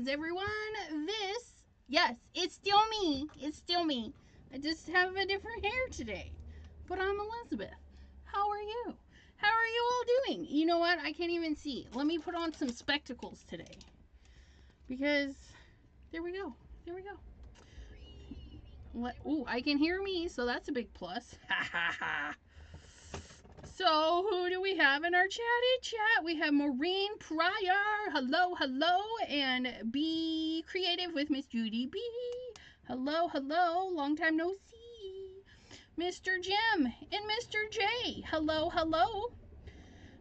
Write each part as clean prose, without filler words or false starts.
Greetings, everyone. Yes, it's still me. It's still me. I just have a different hair today. But I'm Elizabeth. How are you? How are you all doing? You know what? I can't even see. Let me put on some spectacles today. Because, there we go. There we go. Ooh, I can hear me, so that's a big plus. Ha ha ha. So, who do we have in our chatty chat? We have Maureen Pryor. Hello, hello. And Be Creative with Miss Judy B. Hello, hello. Long time no see. Mr. Jim and Mr. J. Hello, hello.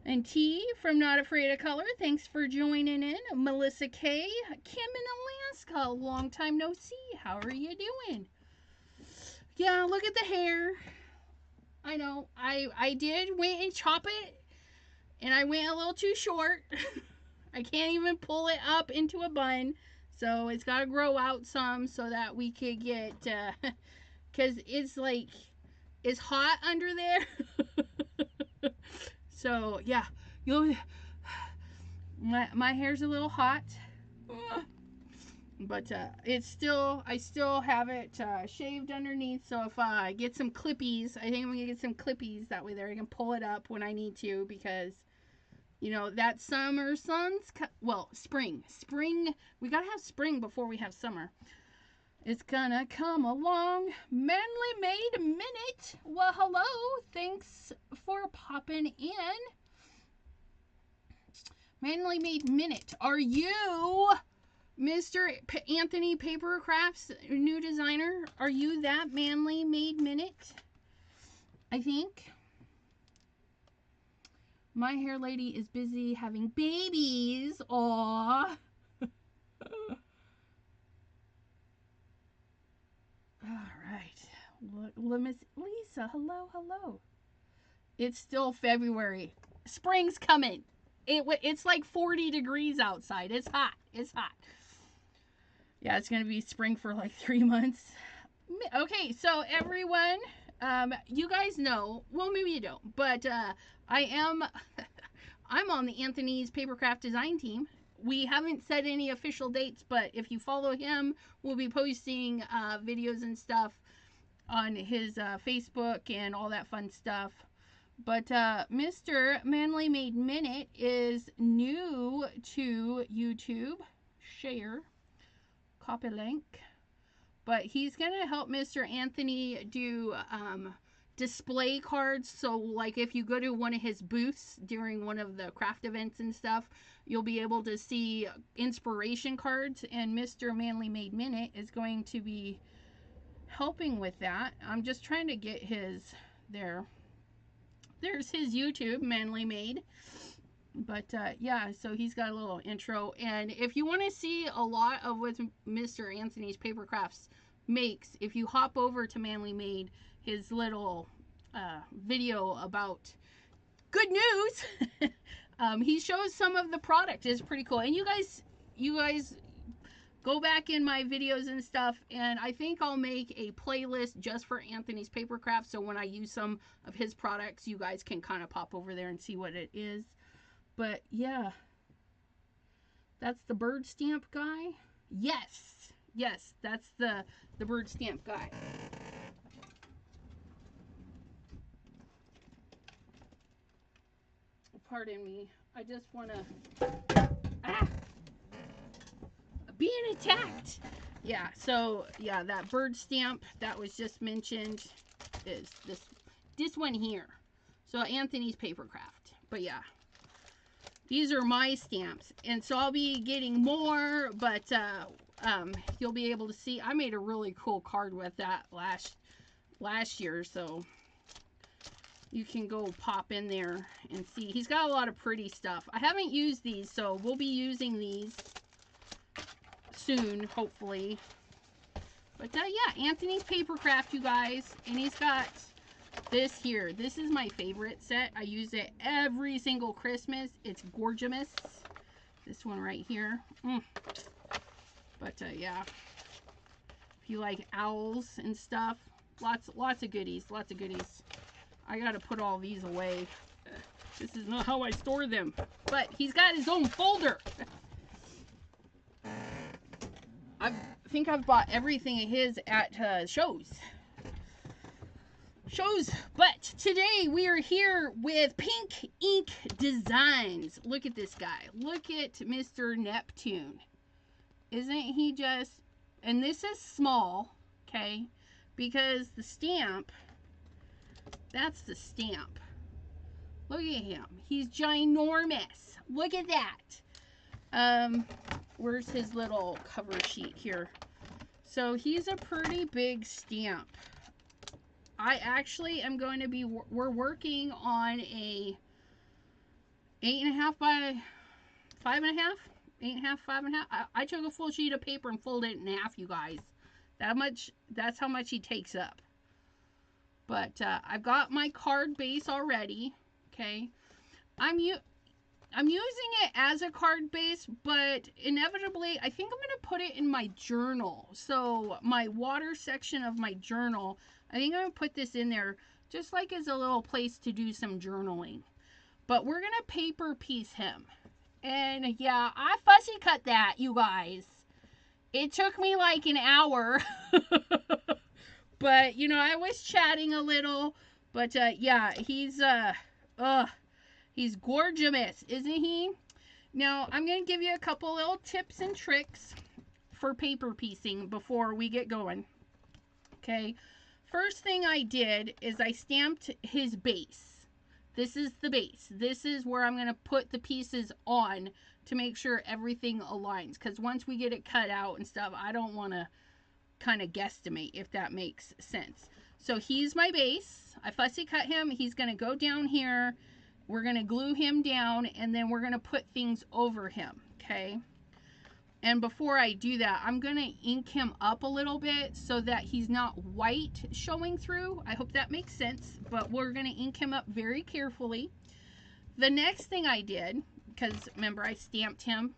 And T from Not Afraid of Color. Thanks for joining in. Melissa K. Kim in Alaska. Long time no see. How are you doing? Yeah, look at the hair. I know. I did went and chop it, and I went a little too short. I can't even pull it up into a bun, so it's got to grow out some so that we could get, because it's like, it's hot under there. So, yeah. My hair's a little hot. But it's still, I still have it shaved underneath. So if I get some clippies, I think I'm going to get some clippies. That way there I can pull it up when I need to. Because, you know, that summer sun's, well, spring. We got to have spring before we have summer. It's going to come along. Manly Made Minute. Well, hello. Thanks for popping in. Manly Made Minute. Are you Mr. Anthony Papercraft's new designer? Are you that Manly Made Minute? I think. My hair lady is busy having babies. Aww. Alright. Miss Lisa, hello, hello. It's still February. Spring's coming. It's like 40 degrees outside. It's hot. It's hot. Yeah, it's going to be spring for like 3 months. Okay, so everyone, you guys know, well, maybe you don't, but I'm on the Anthony's Papercraft design team. We haven't set any official dates, but if you follow him, we'll be posting videos and stuff on his Facebook and all that fun stuff. But Mr. Manly Made Minute is new to YouTube. Share. Copy link. But he's going to help Mr. Anthony do display cards. So like if you go to one of his booths during one of the craft events and stuff, you'll be able to see inspiration cards. And Mr. Manly Made Minute is going to be helping with that. I'm just trying to get his there. There's his YouTube, Manly Made. But yeah, so he's got a little intro. And if you want to see a lot of what Mr. Anthony's Papercrafts makes, if you hop over to Manly Made, his little video about good news, he shows some of the product. It's pretty cool. And you guys go back in my videos and stuff, and I think I'll make a playlist just for Anthony's Papercraft, so when I use some of his products, you guys can kind of pop over there and see what it is. But yeah, that's the bird stamp guy. Yes, that's the bird stamp guy. Pardon me, I just want to being attacked. Yeah, so yeah, that bird stamp that was just mentioned is this one here. So Anthony's Papercraft. But yeah, these are my stamps, and so I'll be getting more, but you'll be able to see. I made a really cool card with that last year, so you can go pop in there and see. He's got a lot of pretty stuff. I haven't used these, so we'll be using these soon, hopefully. But yeah, Anthony's Papercraft, you guys. And he's got this here. This is my favorite set. I use it every single Christmas. It's gorgeous. This one right here. But yeah, if you like owls and stuff, lots of goodies. I gotta put all these away. This is not how I store them. But he's got his own folder. I think I've bought everything of his at shows. But today we are here with Pink Ink Designs. Look at this guy. Look at Mr. Neptune. Isn't he just... And this is small, okay? Because the stamp, that's the stamp. Look at him. He's ginormous. Look at that. Where's his little cover sheet here? So he's a pretty big stamp. I actually am going to be, we're working on a 8.5 by 5.5. 8.5, 5.5. I took a full sheet of paper and folded it in half, you guys. That's how much he takes up. But I've got my card base already. Okay. I'm using it as a card base, but inevitably, I think I'm going to put it in my journal. So my water section of my journal, I think I'm going to put this in there just like as a little place to do some journaling. But we're going to paper piece him. And yeah, I fussy cut that, you guys. It took me like an hour. But, you know, I was chatting a little. But yeah, he's gorgeous, isn't he? Now, I'm going to give you a couple little tips and tricks for paper piecing before we get going. Okay. First thing I did is I stamped his base. This is the base. This is where I'm going to put the pieces on to make sure everything aligns. Because once we get it cut out and stuff, I don't want to kind of guesstimate, if that makes sense. So he's my base. I fussy cut him. He's going to go down here. We're going to glue him down, and then we're going to put things over him. Okay. And before I do that, I'm going to ink him up a little bit so that he's not white showing through. I hope that makes sense, but we're going to ink him up very carefully. The next thing I did, because remember I stamped him,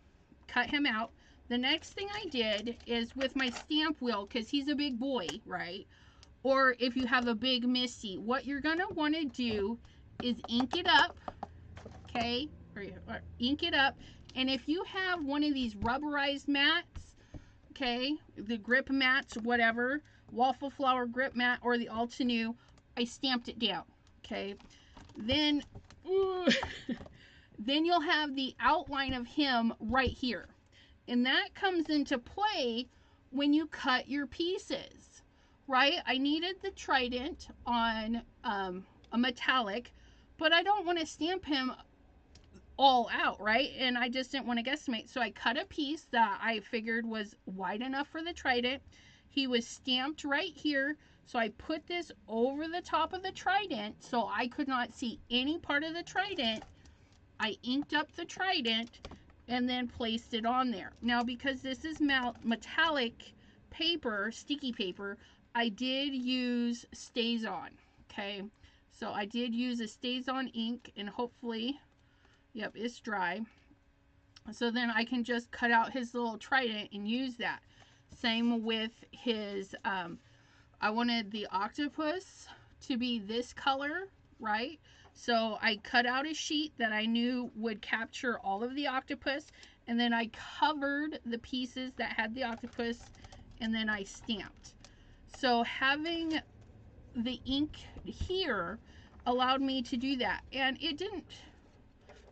cut him out. The next thing I did is with my stamp wheel, because he's a big boy, right? Or if you have a big Missy, what you're going to want to do is ink it up, okay? Or ink it up. And if you have one of these rubberized mats, okay, the grip mats, whatever, waffle flower grip mat or the Altenew, I stamped it down, okay? Then, then you'll have the outline of him right here. And that comes into play when you cut your pieces, right? I needed the trident on a metallic, but I don't want to stamp him all out, right? And I just didn't want to guesstimate. So I cut a piece that I figured was wide enough for the trident. He was stamped right here. So I put this over the top of the trident so I could not see any part of the trident. I inked up the trident and then placed it on there. Now, because this is metallic paper, sticky paper, I did use StazOn, okay? So I did use a StazOn ink, and hopefully, yep, it's dry. So then I can just cut out his little trident and use that. Same with his, I wanted the octopus to be this color, right? So I cut out a sheet that I knew would capture all of the octopus, and then I covered the pieces that had the octopus, and then I stamped. So having the ink here allowed me to do that, and it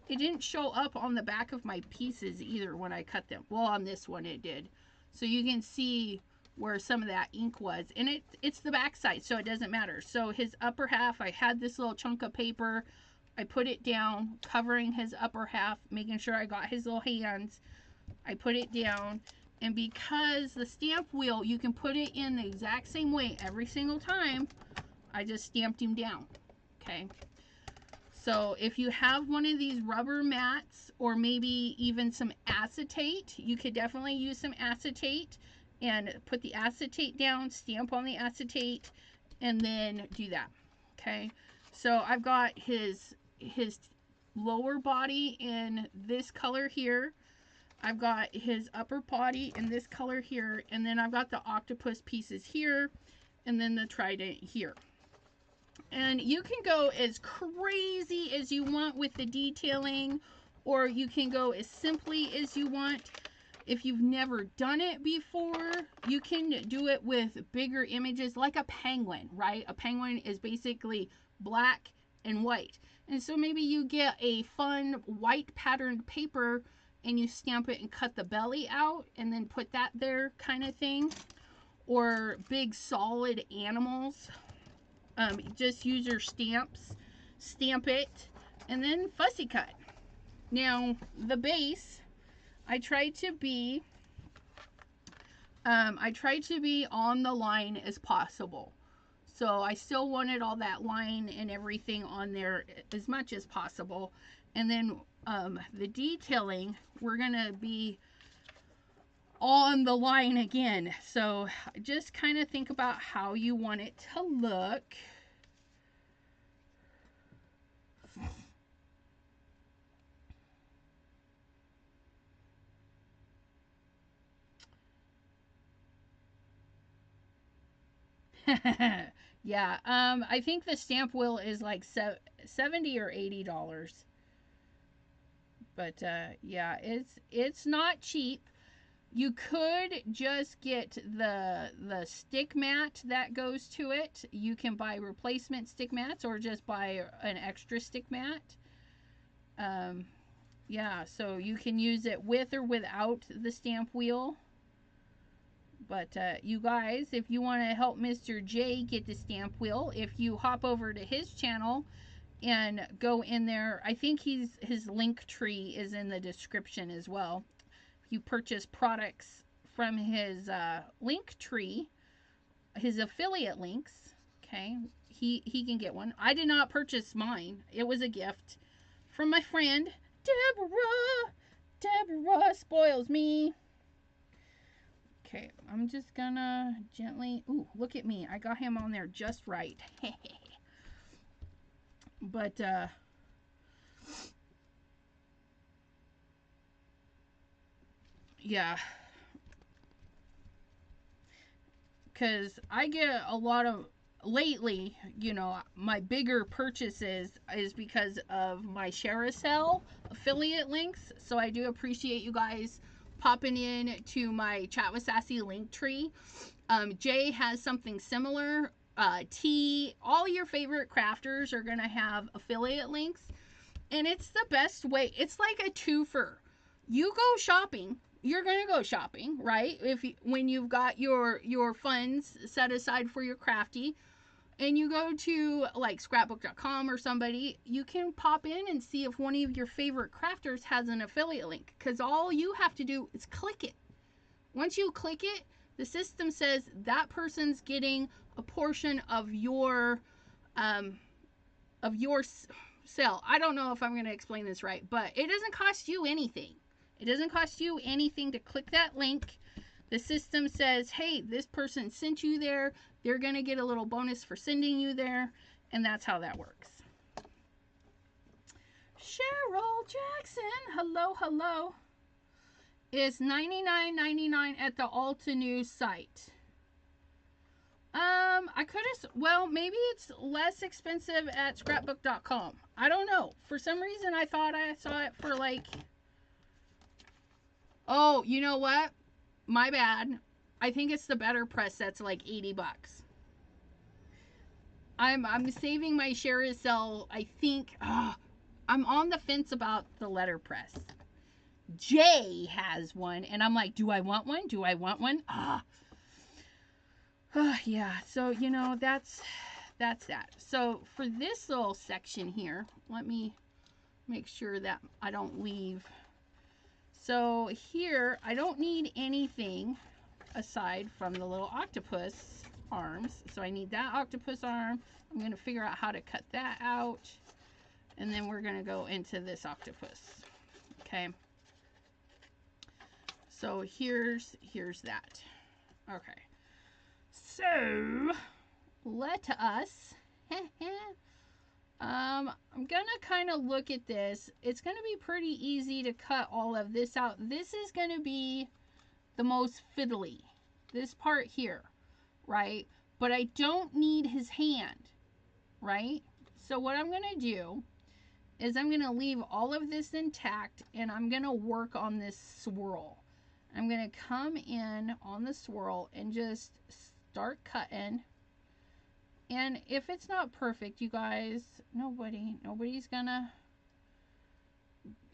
didn't show up on the back of my pieces either when I cut them. Well, on this one it did. So you can see where some of that ink was, and it's the back side, so it doesn't matter. So his upper half, I had this little chunk of paper, I put it down covering his upper half, making sure I got his little hands. I put it down, and because the stamp wheel, you can put it in the exact same way every single time, I just stamped him down. Okay, so if you have one of these rubber mats, or maybe even some acetate, you could definitely use some acetate and put the acetate down, stamp on the acetate, and then do that. Okay, so I've got his lower body in this color here. I've got his upper body in this color here, and then I've got the octopus pieces here, and then the trident here. And you can go as crazy as you want with the detailing, or you can go as simply as you want. If you've never done it before, you can do it with bigger images like a penguin, right? A penguin is basically black and white. And so maybe you get a fun white patterned paper and you stamp it and cut the belly out and then put that there, kind of thing. Or big solid animals. Just use your stamps, stamp it, and then fussy cut. Now, the base, I tried to be on the line as possible. So I still wanted all that line and everything on there as much as possible. And then the detailing, we're going to be on the line again. So just kind of think about how you want it to look. Yeah, I think the stamp wheel is like $70 or $80. But yeah, it's not cheap. You could just get the stick mat that goes to it. You can buy replacement stick mats or just buy an extra stick mat. Yeah, so you can use it with or without the stamp wheel. But you guys, if you want to help Mr. J get the stamp wheel, if you hop over to his channel and go in there, I think his link tree is in the description as well. If you purchase products from his link tree, his affiliate links, okay, he can get one. I did not purchase mine. It was a gift from my friend Deborah. Deborah spoils me. Okay, I'm just gonna gently, ooh, look at me. I got him on there just right. But, yeah. Because I get a lot of, lately, you know, my bigger purchases is because of my Sharacell affiliate links. So I do appreciate you guys popping in to my Chat with Sassy link tree. Jay has something similar. T, all your favorite crafters are going to have affiliate links. And it's the best way. It's like a twofer. You go shopping. You're going to go shopping, right? When you've got your funds set aside for your crafty, and you go to like scrapbook.com or somebody, you can pop in and see if one of your favorite crafters has an affiliate link, because all you have to do is click it. Once you click it, the system says that person's getting a portion of your sale. I don't know if I'm going to explain this right, but it doesn't cost you anything. It doesn't cost you anything to click that link. The system says, hey, this person sent you there. They're going to get a little bonus for sending you there. And that's how that works. Cheryl Jackson, hello, hello. Is $99.99 at the Altenews site. I could have, well, maybe it's less expensive at scrapbook.com. I don't know. For some reason, I thought I saw it for like, oh, you know what? My bad. I think it's the Better Press that's like $80. I'm saving my Sharacell. I think I'm on the fence about the letterpress. Jay has one, and I'm like, do I want one? Do I want one? Yeah. So you know that's that. So for this little section here, let me make sure that I don't leave. So here, I don't need anything aside from the little octopus arms. So I need that octopus arm. I'm going to figure out how to cut that out. And then we're going to go into this octopus. Okay. So here's that. Okay. So let us I'm gonna kind of look at this. It's gonna be pretty easy to cut all of this out. This is gonna be the most fiddly, this part here, right? But I don't need his hand, right? So what I'm gonna do is I'm gonna leave all of this intact, and I'm gonna work on this swirl. I'm going to come in on the swirl and just start cutting. And if it's not perfect, you guys, nobody's going to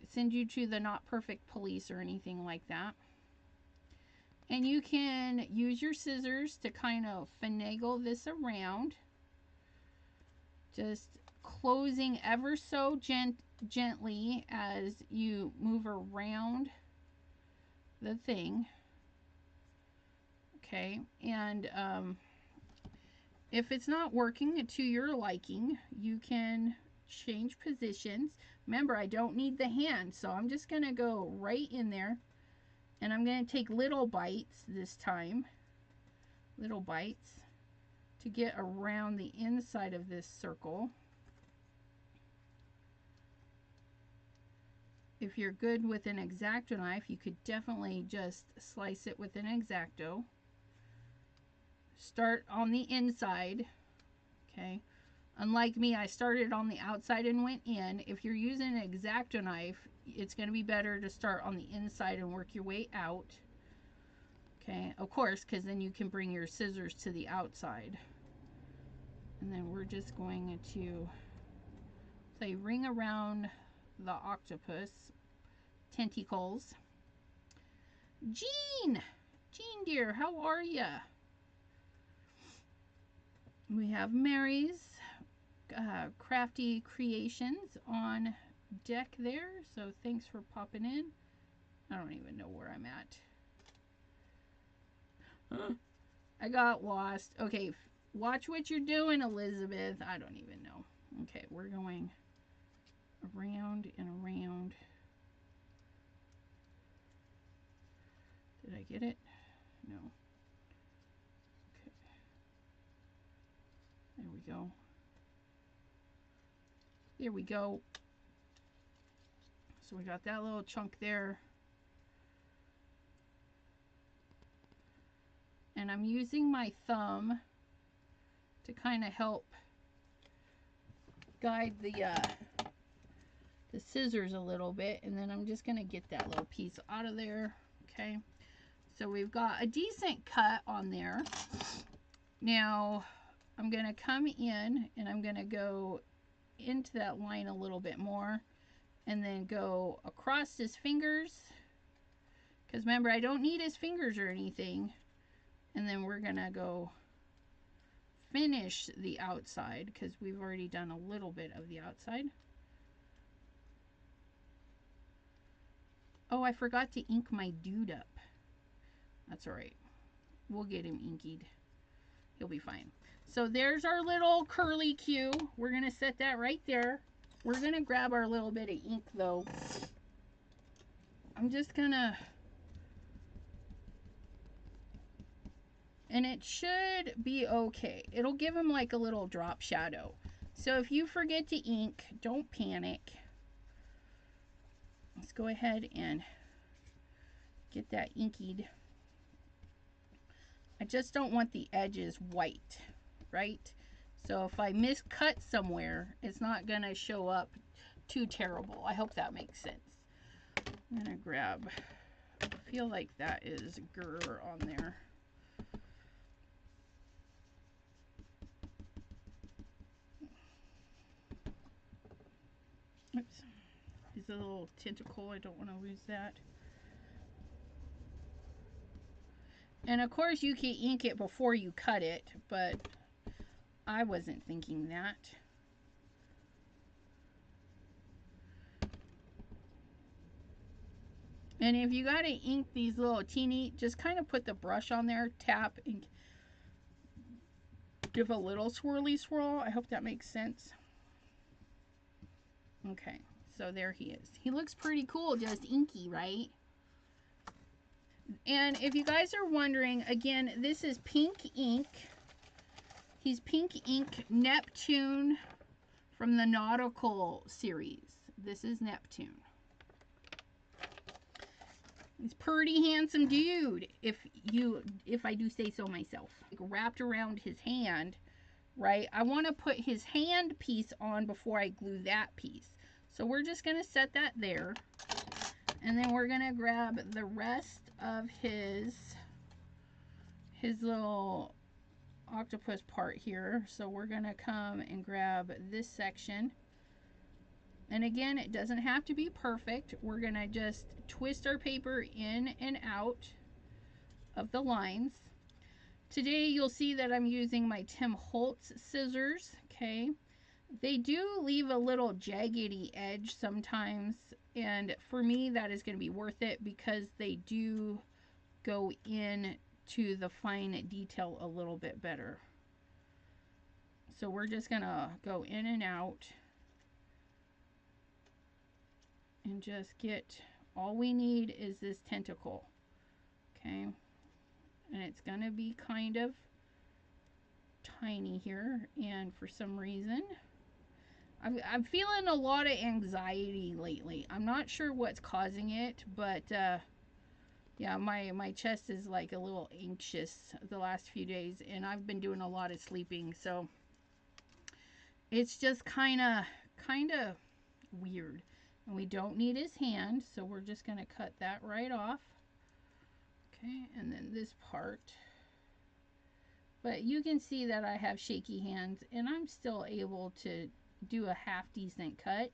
send you to the not perfect police or anything like that. And you can use your scissors to kind of finagle this around. Just closing ever so gently as you move around the thing. Okay, and if it's not working to your liking, you can change positions. Remember, I don't need the hand, so I'm just going to go right in there. And I'm going to take little bites this time. Little bites to get around the inside of this circle. If you're good with an X-Acto knife, you could definitely just slice it with an X-Acto. Start on the inside. Okay. Unlike me, I started on the outside and went in. If you're using an X-Acto knife, it's going to be better to start on the inside and work your way out. Okay, of course, because then you can bring your scissors to the outside. And then we're just going to say ring around the octopus tentacles. Jean dear, how are ya? We have Mary's crafty creations on deck there, so thanks for popping in. I don't even know where I'm at. I got lost. Okay, watch what you're doing, Elizabeth. I don't even know. Okay, we're going around and around. Did I get it? No. Okay. There we go. There we go. So we got that little chunk there. And I'm using my thumb to kind of help guide the scissors a little bit. And then I'm just going to get that little piece out of there. Okay. So we've got a decent cut on there. Now I'm going to come in and I'm going to go into that line a little bit more. And then go across his fingers. Because remember, I don't need his fingers or anything. And then we're going to go finish the outside because we've already done a little bit of the outside. Oh, I forgot to ink my dude up. That's all right. We'll get him inkied. He'll be fine. So there's our little curly Q. We're going to set that right there. We're going to grab our little bit of ink though. I'm just going to... And it should be okay. It'll give him like a little drop shadow. So if you forget to ink, don't panic. Let's go ahead and get that inkied. I just don't want the edges white, right? So if I miscut somewhere, it's not going to show up too terrible. I hope that makes sense. I'm going to grab, I feel like that is grr on there. Oops, there's a little tentacle. I don't want to lose that. And of course you can ink it before you cut it, but I wasn't thinking that. And if you got to ink these little teeny, just kind of put the brush on there, tap, and give a little swirly swirl. I hope that makes sense. Okay, so there he is. He looks pretty cool, just inky, right? And if you guys are wondering, again, this is pink ink. He's pink ink Neptune from the Nautical series. This is Neptune. He's pretty handsome dude, if I do say so myself. Wrapped around his hand, right? I want to put his hand piece on before I glue that piece. So we're just going to set that there. And then we're gonna grab the rest of his little octopus part here. So we're gonna come and grab this section. And again, it doesn't have to be perfect. We're gonna just twist our paper in and out of the lines. Today you'll see that I'm using my Tim Holtz scissors, okay? They do leave a little jaggedy edge sometimes, and for me that is going to be worth it because they do go in to the fine detail a little bit better. So we're just going to go in and out and just get, all we need is this tentacle, okay? And it's going to be kind of tiny here, and for some reason I'm feeling a lot of anxiety lately. I'm not sure what's causing it, but yeah, my chest is like a little anxious the last few days, and I've been doing a lot of sleeping, so it's just kind of weird. And we don't need his hand, so we're just going to cut that right off. Okay, and then this part. But you can see that I have shaky hands, and I'm still able to do a half decent cut.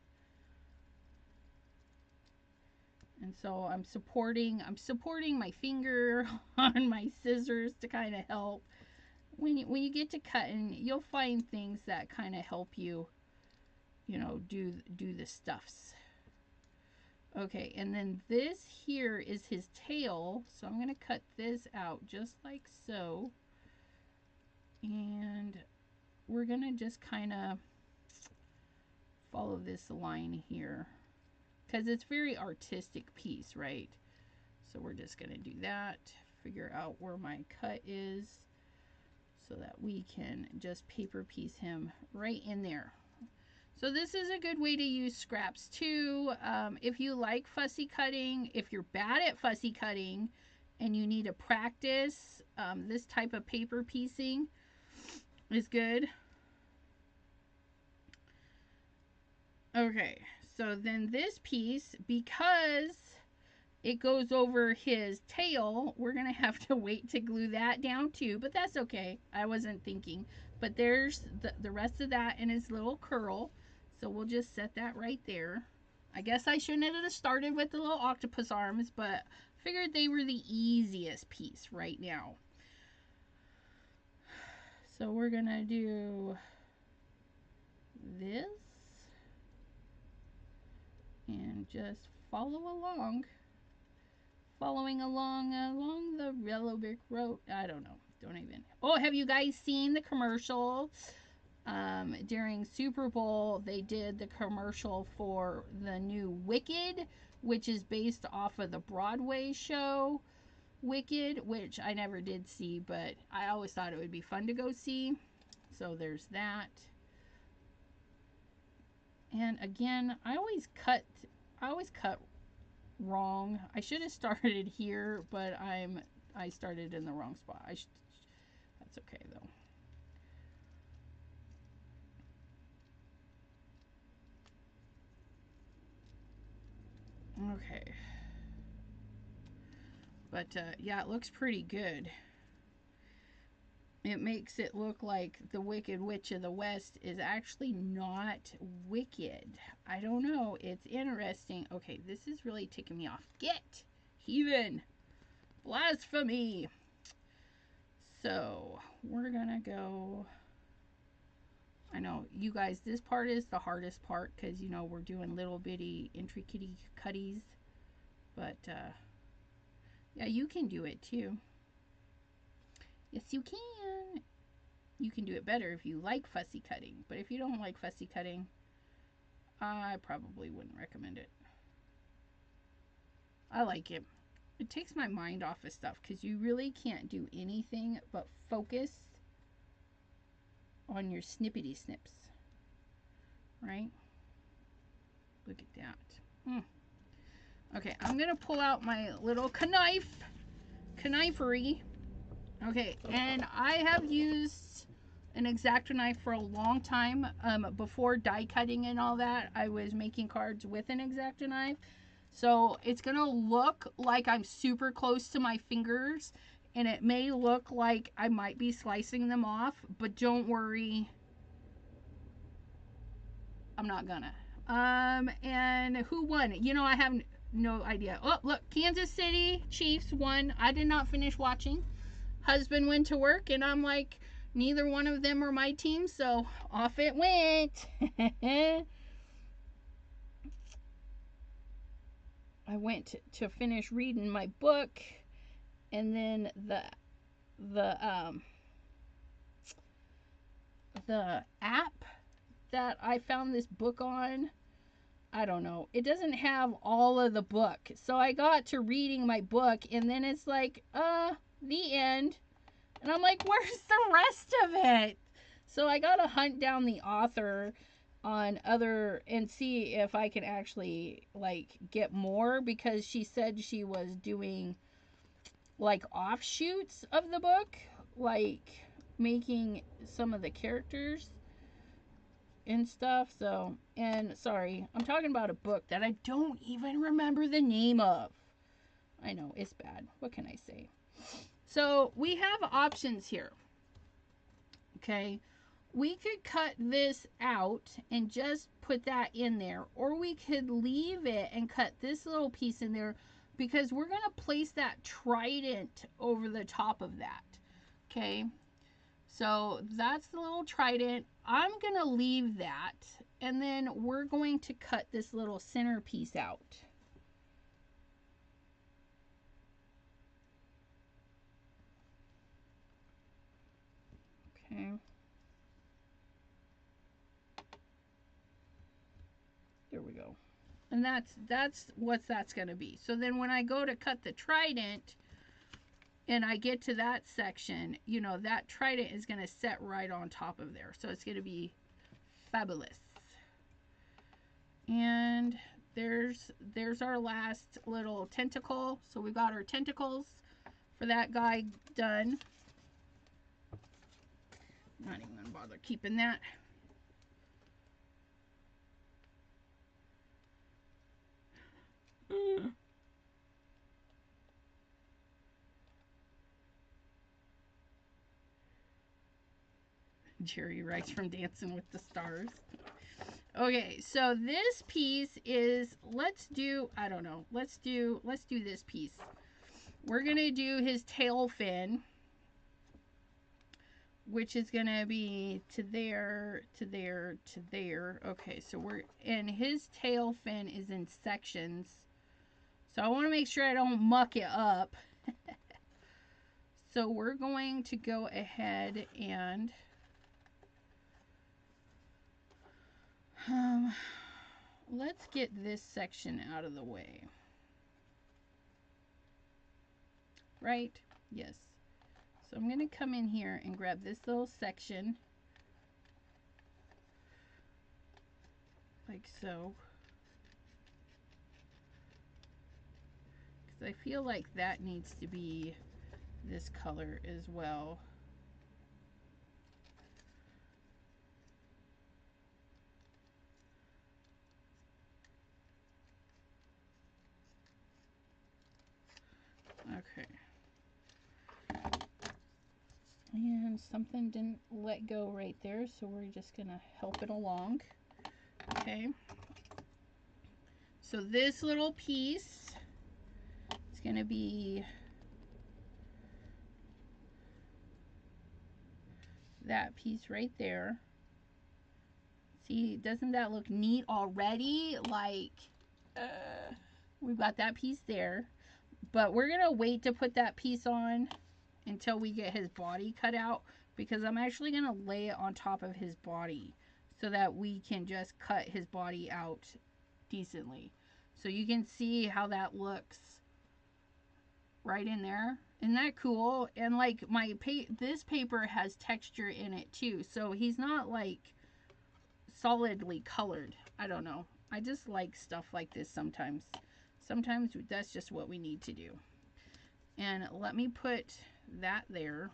And so I'm supporting my finger on my scissors to kind of help. When you get to cutting, you'll find things that kind of help you, you know, do the stuffs. Okay, and then this here is his tail, so I'm going to cut this out just like so. And we're going to just kind of follow this line here because it's very artistic piece, right? So we're just going to do that, figure out where my cut is so that we can just paper piece him right in there. So this is a good way to use scraps too. If you like fussy cutting, if you're bad at fussy cutting and you need to practice, this type of paper piecing is good. Okay, so then this piece, because it goes over his tail, we're going to have to wait to glue that down too, but that's okay. I wasn't thinking. But there's the rest of that in his little curl, so we'll just set that right there. I guess I shouldn't have started with the little octopus arms, but figured they were the easiest piece right now. So we're going to do this. And just follow along. Following along the yellow brick road. I don't know. Don't even. Oh, have you guys seen the commercial? During Super Bowl, they did the commercial for the new Wicked, which is based off of the Broadway show Wicked, which I never did see, but I always thought it would be fun to go see. So there's that. And again, I always cut wrong. I should have started here, but I started in the wrong spot. That's okay though. Okay. But yeah, it looks pretty good. It makes it look like the Wicked Witch of the West is actually not wicked. I don't know. It's interesting. Okay, this is really ticking me off. Get! Heathen! Blasphemy! So, we're gonna go... I know, you guys, this part is the hardest part because, you know, we're doing little bitty intricate cutties. But, yeah, you can do it too. Yes, you can. You can do it better if you like fussy cutting. But if you don't like fussy cutting, I probably wouldn't recommend it. I like it. It takes my mind off of stuff because you really can't do anything but focus on your snippety snips. Right? Look at that. Okay, I'm going to pull out my little knifery. Okay, and I have used an X-Acto knife for a long time. Before die cutting and all that, I was making cards with an X-Acto knife. So it's going to look like I'm super close to my fingers, and it may look like I might be slicing them off, but don't worry, I'm not gonna. And who won? You know, I have no idea. Oh, look, Kansas City Chiefs won. I did not finish watching. Husband went to work, and I'm like, neither one of them are my team, so off it went. I went to finish reading my book, and then the app that I found this book on, I don't know, it doesn't have all of the book. So I got to reading my book, and then it's like, the end. And I'm like, where's the rest of it? So I gotta hunt down the author on other and see if I can actually like get more, because she said she was doing like offshoots of the book, like making some of the characters and stuff. So, and sorry, I'm talking about a book that I don't even remember the name of. I know, it's bad. What can I say? So we have options here. Okay, we could cut this out and just put that in there, or we could leave it and cut this little piece in there, because we're going to place that trident over the top of that. Okay, so that's the little trident. I'm going to leave that, and then we're going to cut this little center piece out. Okay. There we go. And that's what that's going to be. So then when I go to cut the trident and I get to that section, you know, that trident is going to set right on top of there. So it's going to be fabulous. And there's our last little tentacle. So we got our tentacles for that guy done. Not even going to bother keeping that. Jerry writes from Dancing with the Stars. Okay, so this piece is, let's do this piece. We're gonna do his tail fin, which is gonna be to there, to there, to there. Okay, so and his tail fin is in sections. So I want to make sure I don't muck it up. So we're going to go ahead and let's get this section out of the way. Right? Yes. So I'm going to come in here and grab this little section. Like so. Because I feel like that needs to be this color as well. Okay. And something didn't let go right there, so we're just going to help it along. Okay. So this little piece is going to be that piece right there. See, doesn't that look neat already? Like, we've got that piece there. But we're going to wait to put that piece on until we get his body cut out, because I'm actually going to lay it on top of his body so that we can just cut his body out decently. So you can see how that looks right in there. Isn't that cool? And like this paper has texture in it too, so he's not like solidly colored. I don't know. I just like stuff like this sometimes. Sometimes that's just what we need to do. And let me put that there.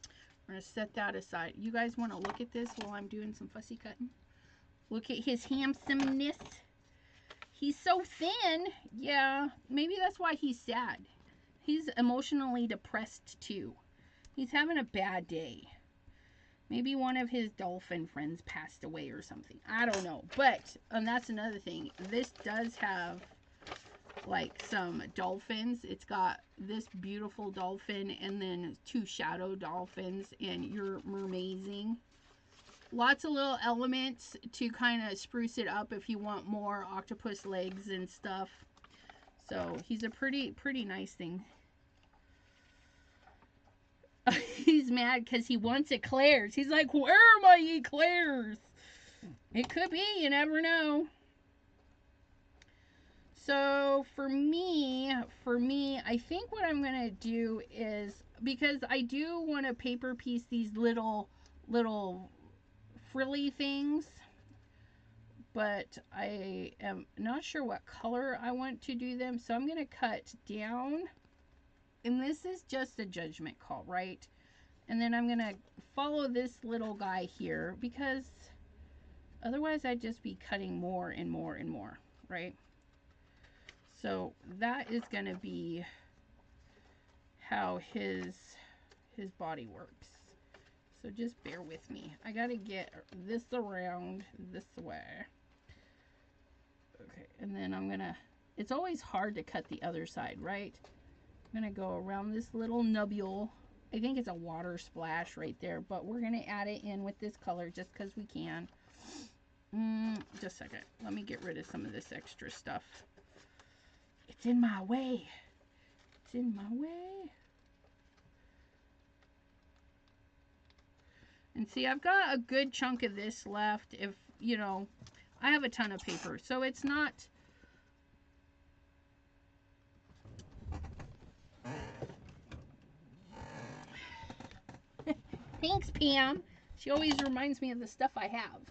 I'm going to set that aside. You guys want to look at this while I'm doing some fussy cutting? Look at his handsomeness. He's so thin. Yeah, maybe that's why he's sad. He's emotionally depressed too. He's having a bad day. Maybe one of his dolphin friends passed away or something. I don't know. But, that's another thing. This does have, like, some dolphins. It's got this beautiful dolphin and then 2 shadow dolphins. And you're mermaiding. Lots of little elements to kind of spruce it up if you want more octopus legs and stuff. So, he's a pretty nice thing. He's mad because he wants eclairs. He's like, where are my eclairs? It could be. You never know. So, for me, I think what I'm going to do is, because I do want to paper piece these little frilly things, but I am not sure what color I want to do them. So, I'm going to cut down. And this is just a judgment call, right? And then I'm going to follow this little guy here because otherwise I'd just be cutting more and more and more, right? So that is going to be how his body works. So just bear with me. I got to get this around this way. Okay, and then I'm going to, it's always hard to cut the other side, right? I'm going to go around this little nubule. I think it's a water splash right there, but we're going to add it in with this color just because we can. Just a second. Let me get rid of some of this extra stuff. It's in my way. It's in my way. And see, I've got a good chunk of this left. If, you know, I have a ton of paper, so it's not... Thanks, Pam. She always reminds me of the stuff I have.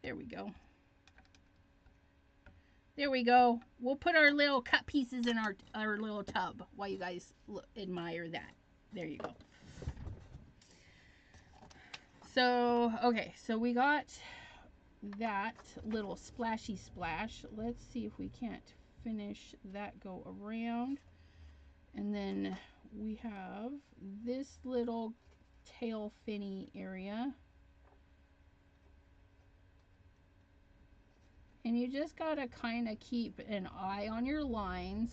There we go. There we go. We'll put our little cut pieces in our little tub while you guys admire that. There you go. So, okay. So we got that little splashy splash. Let's see if we can't finish that go around. And then we have this little tail finny area. And you just gotta kind of keep an eye on your lines.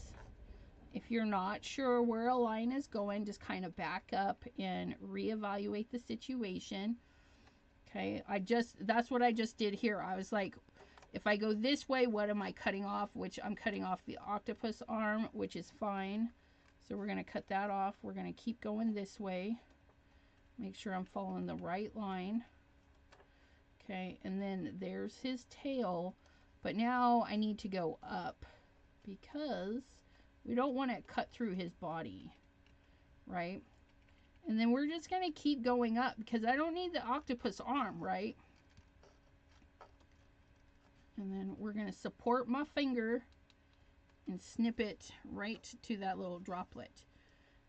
If you're not sure where a line is going, just kind of back up and reevaluate the situation. Okay, that's what I just did here. I was like, if I go this way, what am I cutting off? Which I'm cutting off the octopus arm, which is fine. So we're going to cut that off. We're going to keep going this way. Make sure I'm following the right line. Okay, and then there's his tail. But now I need to go up because we don't want to cut through his body, right? And then we're just going to keep going up because I don't need the octopus arm, right? And then we're going to support my finger and snip it right to that little droplet.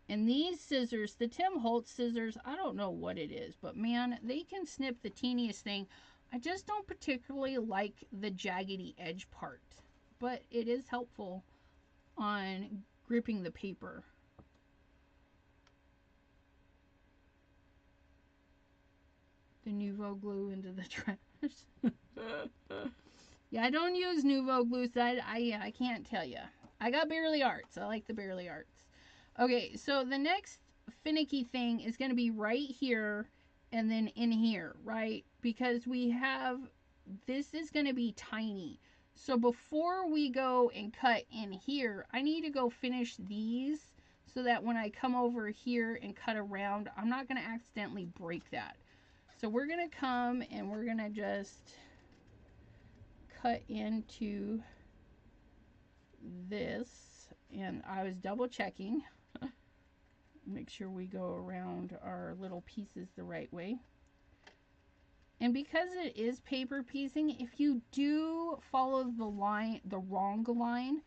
And these scissors, the Tim Holtz scissors, I don't know what it is, but man, they can snip the teeniest thing. I just don't particularly like the jaggedy edge part, but it is helpful on gripping the paper. The Nouveau glue into the trash. Yeah, I don't use Nouveau glue, so I can't tell you. I got Bearly Arts. I like the Bearly Arts. Okay, so the next finicky thing is going to be right here and then in here, right? Because we have, this is going to be tiny. So before we go and cut in here, I need to go finish these so that when I come over here and cut around, I'm not going to accidentally break that. So we're going to come and we're going to just cut into this. And I was double checking. Make sure we go around our little pieces the right way. And because it is paper piecing, if you do follow the line, the wrong line,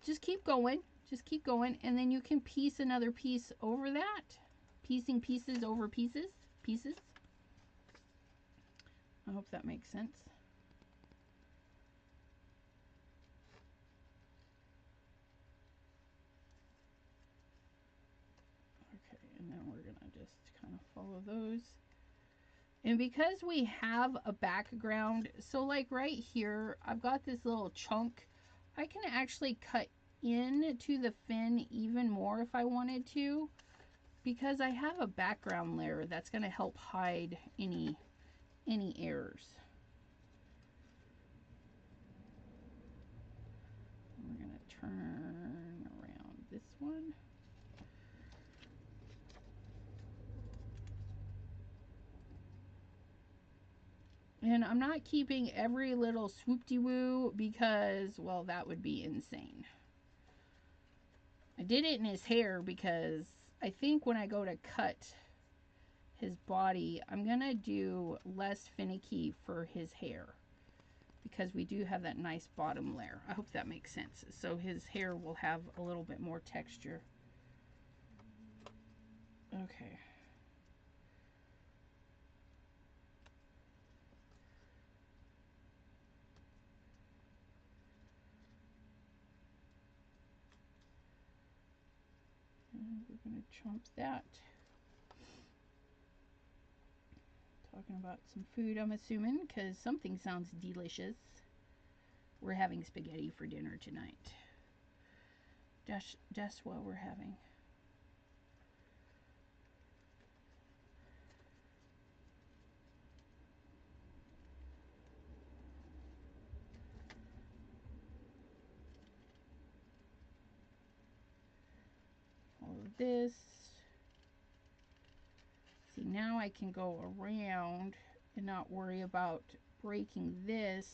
just keep going. Just keep going. And then you can piece another piece over that. Piecing pieces over pieces. I hope that makes sense. Okay, and then we're gonna just kind of follow those. And because we have a background, so like right here, I've got this little chunk. I can actually cut into the fin even more if I wanted to, because I have a background layer that's going to help hide any errors. We're going to turn around this one. And I'm not keeping every little swoop-de-woo because, well, that would be insane. I did it in his hair because I think when I go to cut his body, I'm going to do less finicky for his hair because we do have that nice bottom layer. I hope that makes sense. So his hair will have a little bit more texture. Okay. And we're going to chomp that. Talking about some food, I'm assuming, because something sounds delicious. We're having spaghetti for dinner tonight. That's what we're having. All of this. See, now I can go around and not worry about breaking this.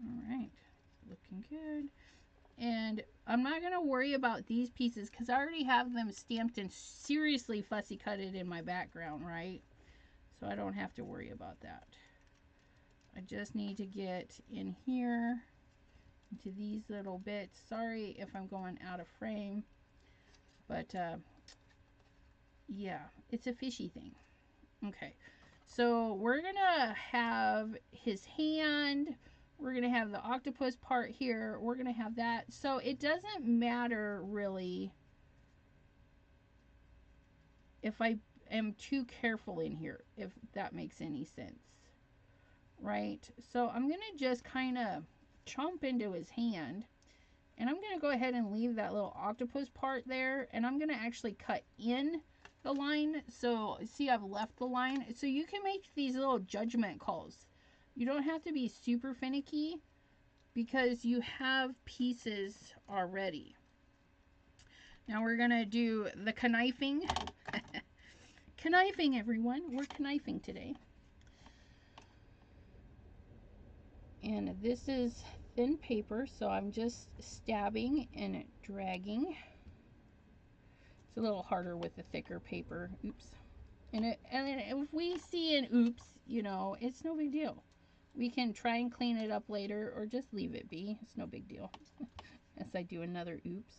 All right, looking good. And I'm not going to worry about these pieces because I already have them stamped and seriously fussy cutted in my background, right? So I don't have to worry about that. I just need to get in here into these little bits. Sorry if I'm going out of frame, but yeah, it's a fishy thing. Okay, so we're gonna have his hand. We're gonna have the octopus part here. We're gonna have that. So it doesn't matter really if I am too careful in here, if that makes any sense. Right? So I'm gonna just kind of chomp into his hand. And I'm going to go ahead and leave that little octopus part there. And I'm going to actually cut in the line. So see, I've left the line. So you can make these little judgment calls. You don't have to be super finicky because you have pieces already. Now we're going to do the connifing. Connifing, everyone. We're connifing today. And this is thin paper, so I'm just stabbing and dragging. It's a little harder with the thicker paper. Oops. And if we see an oops, you know, it's no big deal. We can try and clean it up later or just leave it be. It's no big deal. As I do another oops.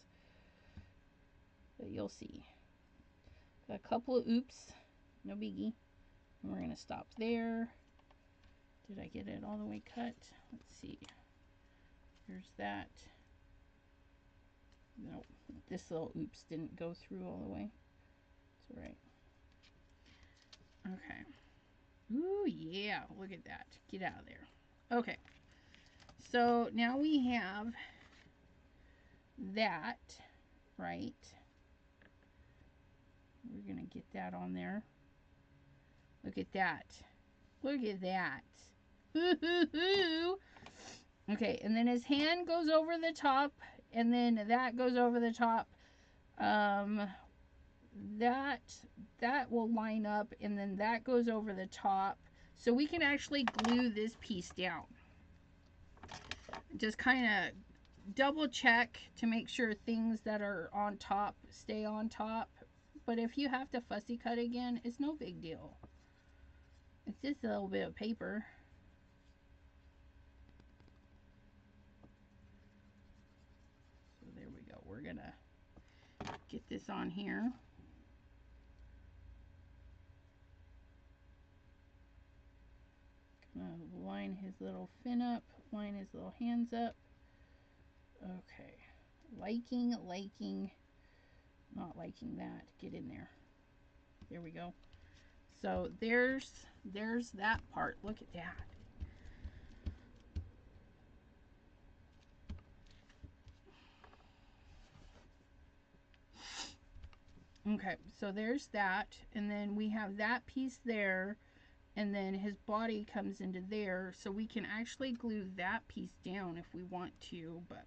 But you'll see. Got a couple of oops. No biggie. And we're going to stop there. Did I get it all the way cut? Let's see. There's that. Nope. This little oops didn't go through all the way. It's alright. Okay. Ooh, yeah. Look at that. Get out of there. Okay. So now we have that, right? We're going to get that on there. Look at that. Look at that. Okay, and then his hand goes over the top, and then that goes over the top. That will line up, and then that goes over the top. So we can actually glue this piece down. Just kind of double check to make sure things that are on top stay on top. But if you have to fussy cut again, it's no big deal. It's just a little bit of paper. get this on here. Line his little fin up, line his little hands up. Okay, liking, not liking that. Get in there. There we go. So there's that part. Look at that. Okay, so there's that, and then we have that piece there, and then his body comes into there, so we can actually glue that piece down if we want to, but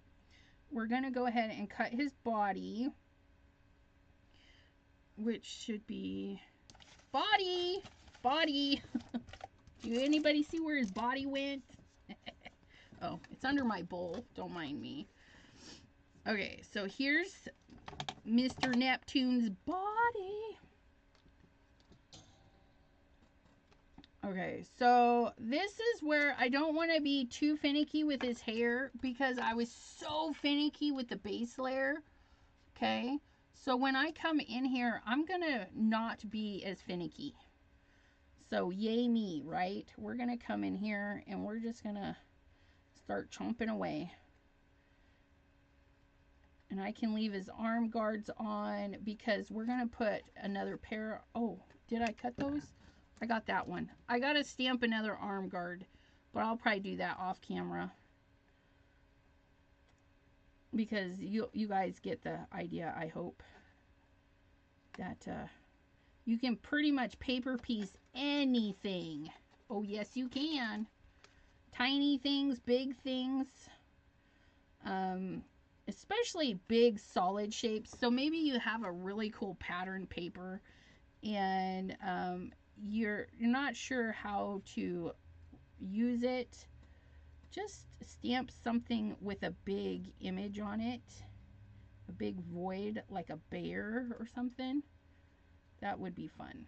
we're going to go ahead and cut his body, which should be body. Do anybody see where his body went? Oh, it's under my bowl. Don't mind me. Okay, so here's Mr. Neptune's body. Okay, so this is where I don't want to be too finicky with his hair because I was so finicky with the base layer. Okay, so when I come in here, I'm going to not be as finicky. So yay me, right? We're going to come in here and we're just going to start chomping away. And I can leave his arm guards on because we're going to put another pair. Oh, did I cut those? I got that one. I got to stamp another arm guard, but I'll probably do that off camera. Because you guys get the idea, I hope. That you can pretty much paper piece anything. Oh, yes, you can. Tiny things, big things. Especially big solid shapes. So maybe you have a really cool pattern paper and you're not sure how to use it. Just stamp something with a big image on it. A big void like a bear or something. That would be fun.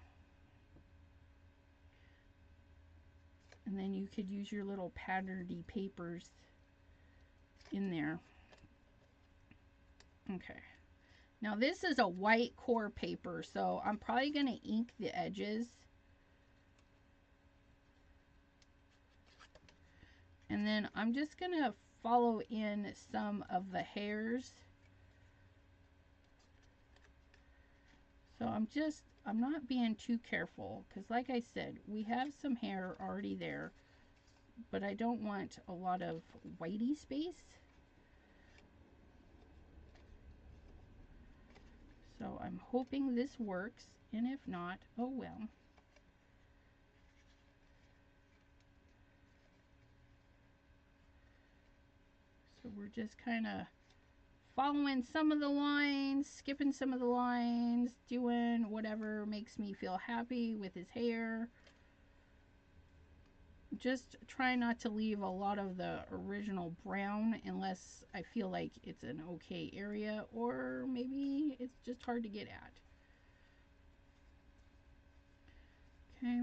And then you could use your little patterny papers in there. Okay. Now this is a white core paper, so I'm probably going to ink the edges. And then I'm just going to follow in some of the hairs. So I'm not being too careful because like I said, we have some hair already there, but I don't want a lot of whitey space. So I'm hoping this works, and if not, oh well. So we're just kind of following some of the lines, skipping some of the lines, doing whatever makes me feel happy with his hair. Just try not to leave a lot of the original brown unless I feel like it's an okay area, or maybe it's just hard to get at. Okay.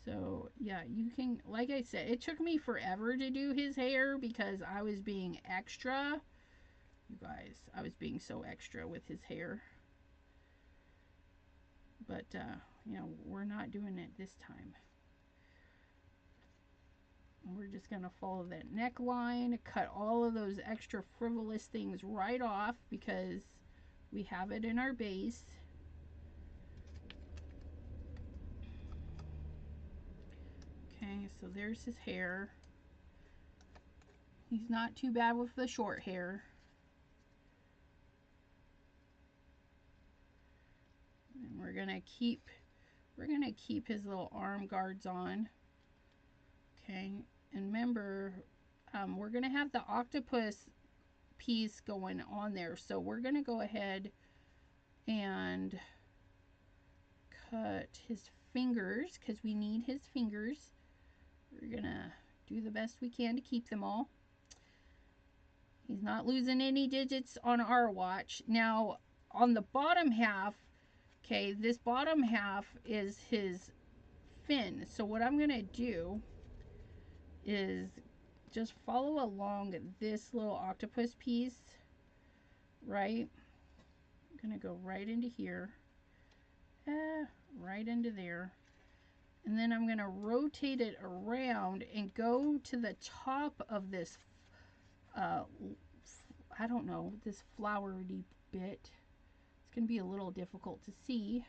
So yeah, you can, like I said, it took me forever to do his hair because I was being extra. You guys, I was being so extra with his hair. But, you know, we're not doing it this time. We're just going to follow that neckline, cut all of those extra frivolous things right off because we have it in our base. Okay, so there's his hair. He's not too bad with the short hair. And we're gonna keep his little arm guards on. Okay, and remember, we're gonna have the octopus piece going on there, so we're gonna go ahead and cut his fingers because we need his fingers. We're gonna do the best we can to keep them all. He's not losing any digits on our watch. Now, on the bottom half, okay, this bottom half is his fin. So what I'm going to do is just follow along this little octopus piece, right? going to go right into here, right into there. And then I'm going to rotate it around and go to the top of this, I don't know, this flowery bit. It's going to be a little difficult to see.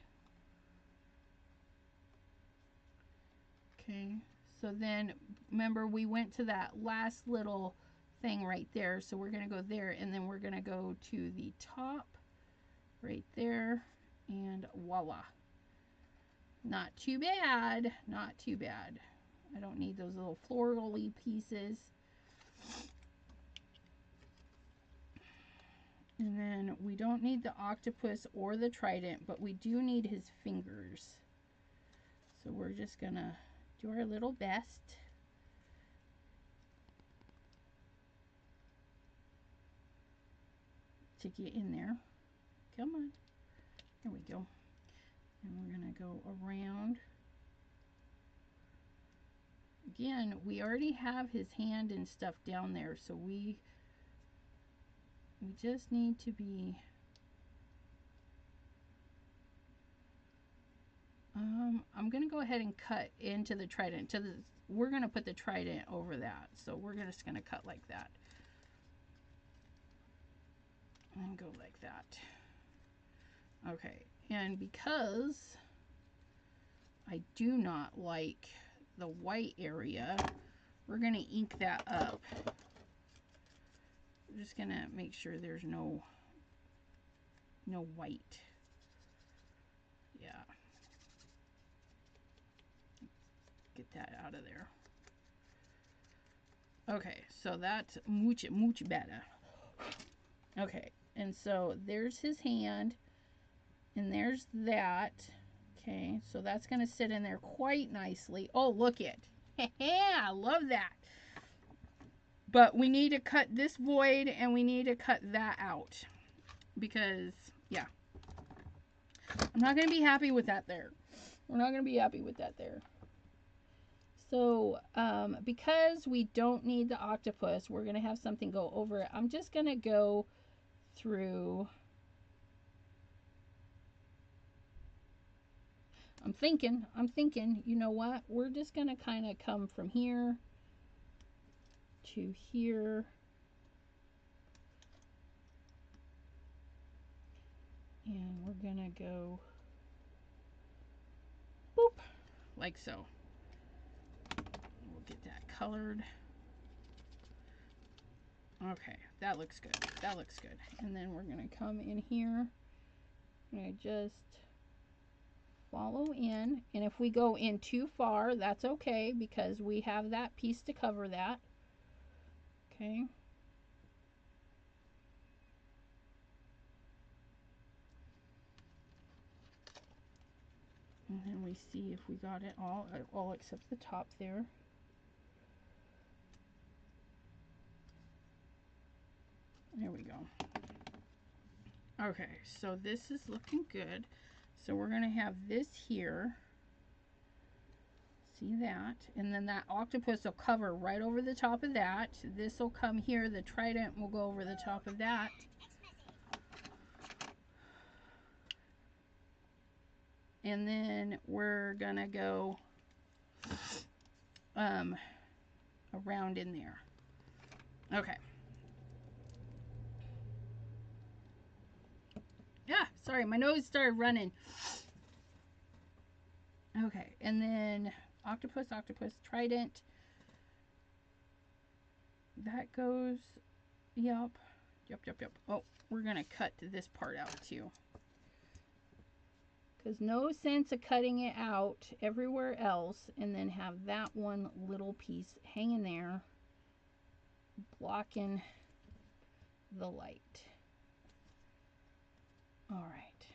Okay, so then remember we went to that last little thing right there. So we're going to go there, and then we're going to go to the top right there, and voila. Not too bad, not too bad. I don't need those little florally pieces. And then we don't need the octopus or the trident, but we do need his fingers. So we're just gonna do our little best. To get in there. Come on. There we go. And we're going to go around. Again, we already have his hand and stuff down there, so we just need to be I'm going to go ahead and cut into the trident. We're going to put the trident over that, so we're just going to cut like that. And go like that. Okay, and because I do not like the white area, we're going to ink that up. We're just going to make sure there's no white. Yeah. Get that out of there. Okay, so that's much better. Okay, and so there's his hand, and there's that. Okay, so that's going to sit in there quite nicely. Oh, look it. I love that. But we need to cut this void, and we need to cut that out. Because, yeah. I'm not going to be happy with that there. We're not going to be happy with that there. So, because we don't need the octopus, we're going to have something go over it. I'm just going to go through... I'm thinking, you know what? We're just going to kind of come from here to here. And we're going to go boop, like so. We'll get that colored. Okay, that looks good. That looks good. And then we're going to come in here. I'm going to just follow in, and if we go in too far, that's okay, because we have that piece to cover that. Okay. And then we see if we got it all except the top there. There we go. Okay, so this is looking good. So we're going to have this here. See that? And then that octopus will cover right over the top of that. This will come here. The trident will go over the top of that. And then we're going to go around in there. Okay. Yeah, sorry, my nose started running. Okay, and then octopus, trident. That goes, yep. Oh, we're going to cut this part out too. Because no sense of cutting it out everywhere else and then have that one little piece hanging there, blocking the light. All right.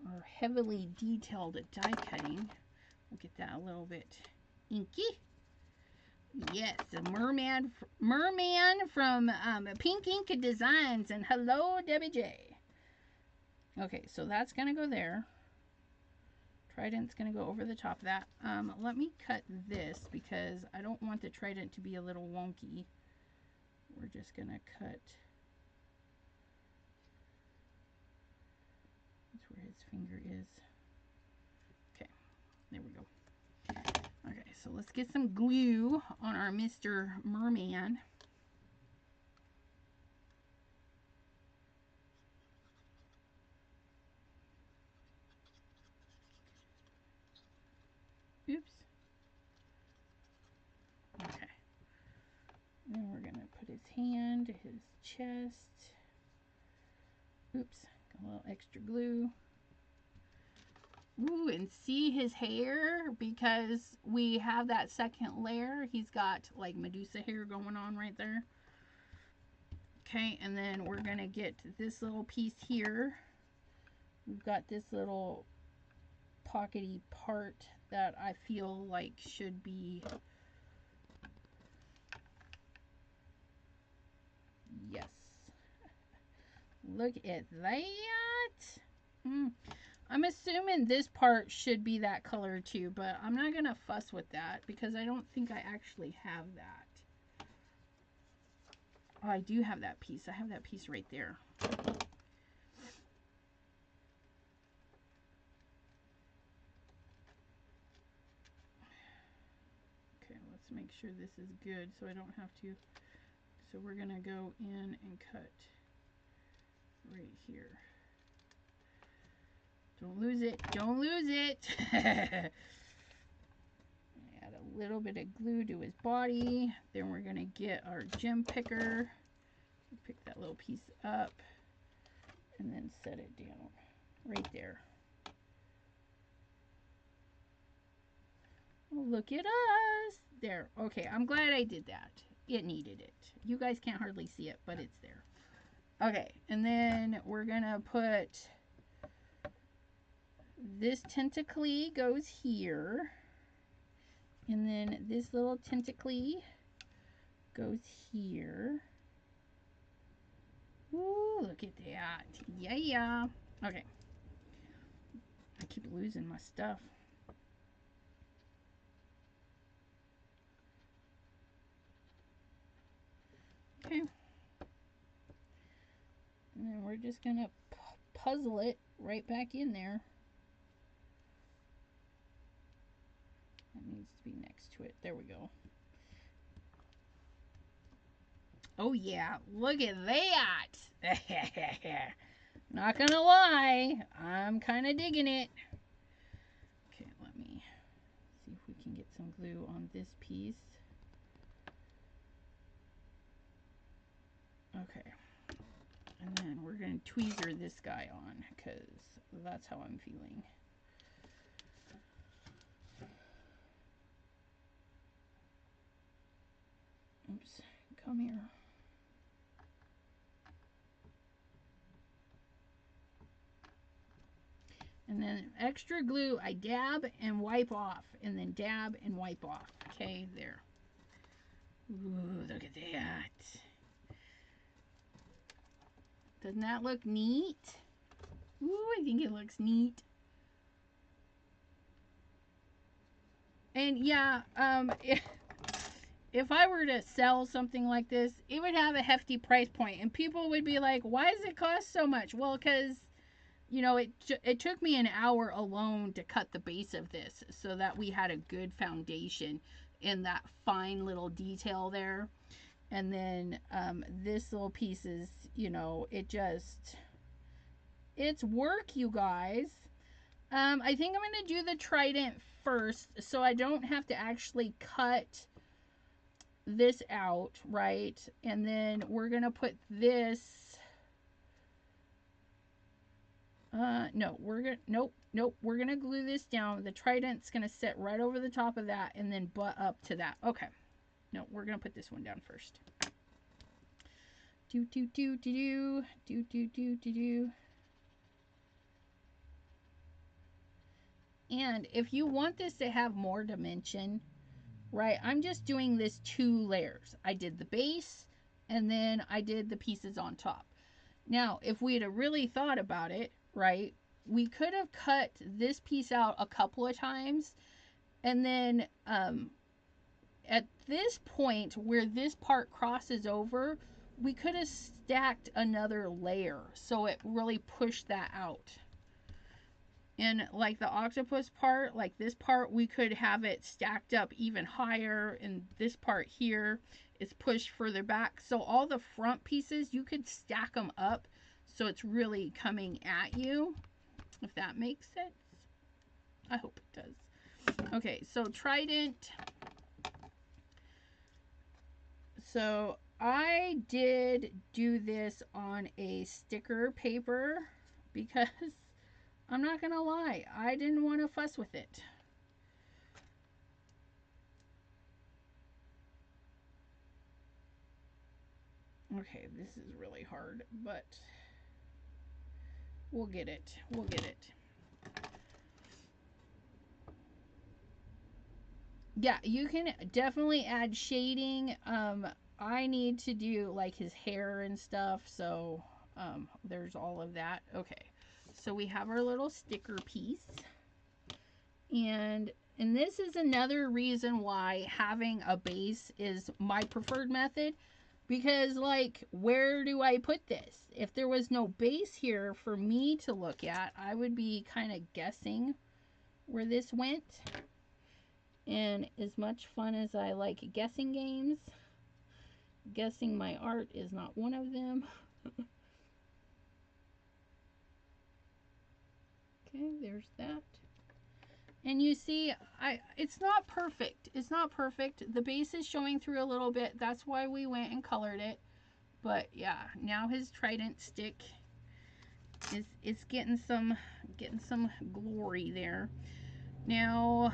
Our heavily detailed die cutting. We'll get that a little bit inky. Yes, a merman from Pink Ink Designs, and hello, Debbie J. Okay, so that's gonna go there. Trident's gonna go over the top of that. Let me cut this because I don't want the trident to be a little wonky. We're just gonna cut his finger is. Okay, there we go. Okay, so let's get some glue on our Mr. Merman. Oops. Okay. Then we're going to put his hand, his chest. Oops, got a little extra glue. Ooh, and see his hair, because we have that second layer. He's got like Medusa hair going on right there. Okay, and then we're going to get this little piece here. We've got this little pockety part that I feel like should be, yes, look at that. I'm assuming this part should be that color too, but I'm not gonna fuss with that because I don't think I actually have that. Oh, I do have that piece. I have that piece right there. Okay, let's make sure this is good so I don't have to. So we're gonna go in and cut right here. Don't lose it. Don't lose it. Add a little bit of glue to his body. Then we're going to get our gem picker. Pick that little piece up. And then set it down right there. Oh, look at us. There. Okay, I'm glad I did that. It needed it. You guys can't hardly see it, but it's there. Okay, and then we're going to put... this tentacle goes here, and then this little tentacle goes here. Ooh, look at that. Yeah. Okay. I keep losing my stuff. Okay. And then we're just going to puzzle it right back in there. That needs to be next to it. There we go. Oh yeah, look at that. Not gonna lie, I'm kind of digging it. Okay, let me see if we can get some glue on this piece. Okay, and then we're gonna tweezer this guy on because that's how I'm feeling. Oops, come here. And then extra glue, I dab and wipe off, and then dab and wipe off. Okay, there. Ooh, look at that. Doesn't that look neat? Ooh, I think it looks neat. And yeah, if I were to sell something like this, it would have a hefty price point, and people would be like, why does it cost so much? Well, because, you know, it took me an hour alone to cut the base of this so that we had a good foundation in that fine little detail there. And then this little piece is, you know, it's work, you guys. I think I'm going to do the trident first so I don't have to actually cut this out, right? And then we're going to put this... nope, we're going to glue this down. The trident's going to sit right over the top of that and then butt up to that. Okay. No, we're going to put this one down first. And if you want this to have more dimension, right, I'm just doing this 2 layers. I did the base and then I did the pieces on top. Now, if we'd have really thought about it, right, we could have cut this piece out a couple of times, and then at this point where this part crosses over, we could have stacked another layer so it really pushed that out. And like the octopus part, like this part, we could have it stacked up even higher, and this part here is pushed further back. So all the front pieces, you could stack them up so it's really coming at you, if that makes sense. I hope it does. Okay, so trident. So I did do this on a sticker paper because I'm not gonna lie, I didn't want to fuss with it. Okay, this is really hard, but we'll get it. We'll get it. Yeah, you can definitely add shading. I need to do like his hair and stuff, so there's all of that. Okay, so we have our little sticker piece, and this is another reason why having a base is my preferred method, because like, where do I put this? If there was no base here for me to look at, I would be kind of guessing where this went. And as much fun as I like guessing games, guessing my art is not one of them. Okay, there's that. And you see, it's not perfect. It's not perfect. The base is showing through a little bit. That's why we went and colored it. But yeah, now his trident stick is getting some glory there. Now,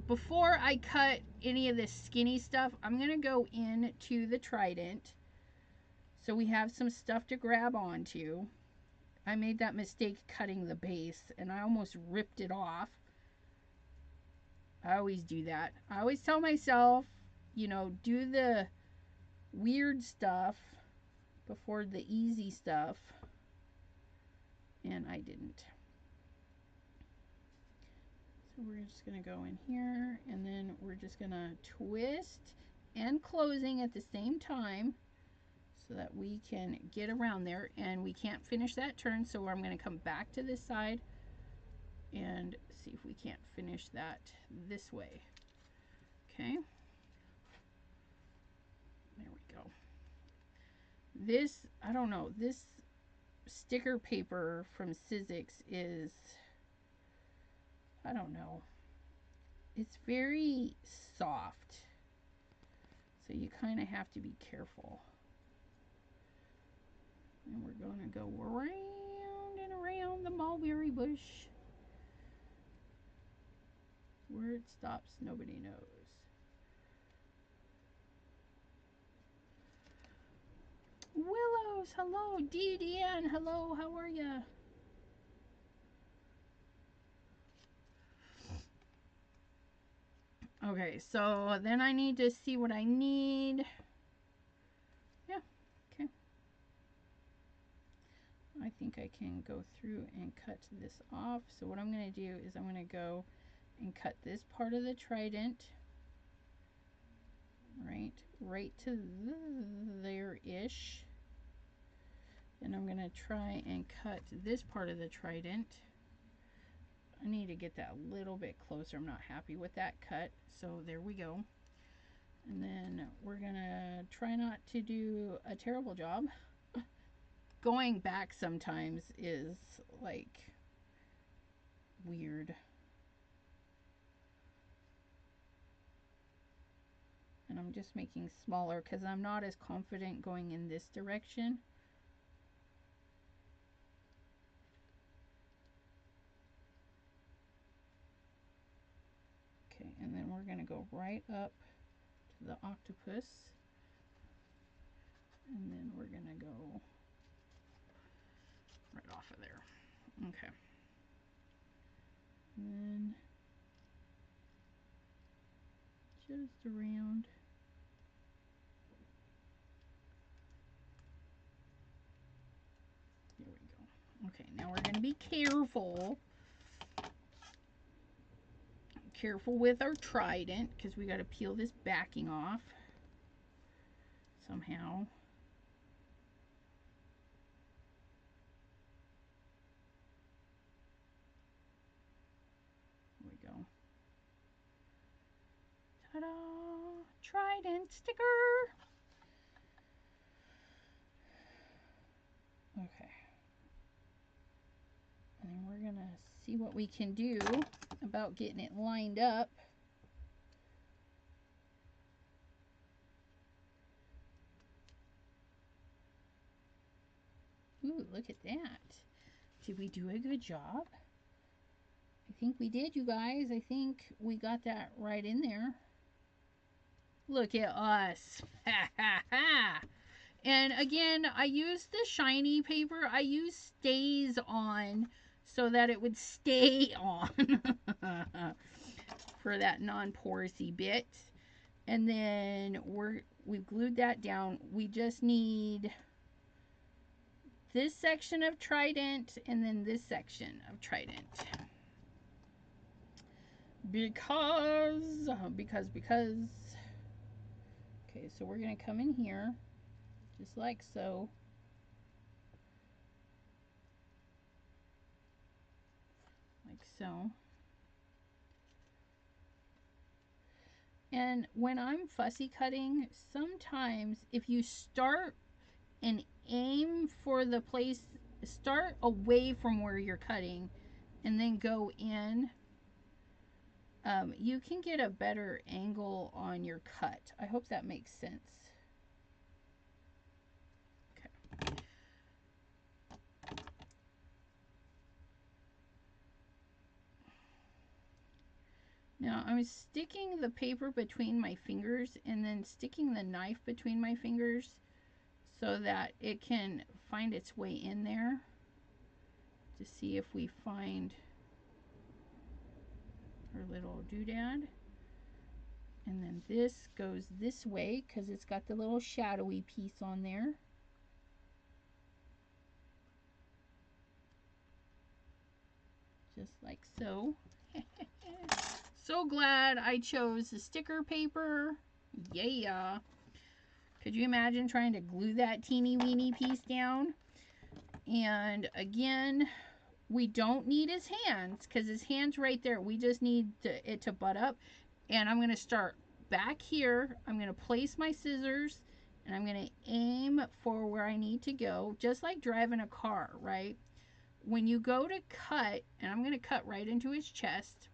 before I cut any of this skinny stuff, I'm going to go into the trident so we have some stuff to grab onto. I made that mistake cutting the base, and I almost ripped it off. I always do that. I always tell myself, you know, do the weird stuff before the easy stuff, and I didn't. So we're just going to go in here, and then we're just going to twist and closing at the same time so that we can get around there, and we can't finish that turn, so I'm going to come back to this side and see if we can't finish that this way. Okay, there we go. This, I don't know, this sticker paper from Sizzix is, I don't know, it's very soft, so you kind of have to be careful. And we're going to go around and around the mulberry bush. Where it stops, nobody knows. Willows, hello. DDN, hello. How are ya? Okay, so then I need to see what I need. Yeah, okay. I think I can go through and cut this off. So what I'm going to do is I'm going to go and cut this part of the trident right to there-ish. Then I'm going to try and cut this part of the trident. I need to get that a little bit closer. I'm not happy with that cut, so there we go. And then we're going to try not to do a terrible job. Going back sometimes is like weird. And I'm just making smaller because I'm not as confident going in this direction. Okay, and then we're going to go right up to the octopus. And then we're going to go right off of there. Okay. And then just around. There we go. Okay, now we're going to be careful. Careful with our trident because we got to peel this backing off somehow. Ta-da! Trident sticker. Okay. And we're going to see what we can do about getting it lined up. Ooh, look at that. Did we do a good job? I think we did, you guys. I think we got that right in there. Look at us. Ha ha ha. And again, I used the shiny paper. I used Stays On so that it would stay on for that non-porousy bit. And then we've glued that down. We just need this section of Trident and then this section of Trident. Because. Okay, so we're going to come in here just like so. Like so. And when I'm fussy cutting, sometimes if you start and aim for the place, start away from where you're cutting and then go in, you can get a better angle on your cut. I hope that makes sense. Okay. Now I'm sticking the paper between my fingers and then sticking the knife between my fingers so that it can find its way in there to see if we find our little doodad. And then this goes this way because it's got the little shadowy piece on there. Just like so. So glad I chose the sticker paper. Yeah. Could you imagine trying to glue that teeny weeny piece down? And again, we don't need his hands because his hand's right there. We just need it to butt up. And I'm going to start back here. I'm going to place my scissors and I'm going to aim for where I need to go, just like driving a car, right? When you go to cut, and I'm going to cut right into his chest.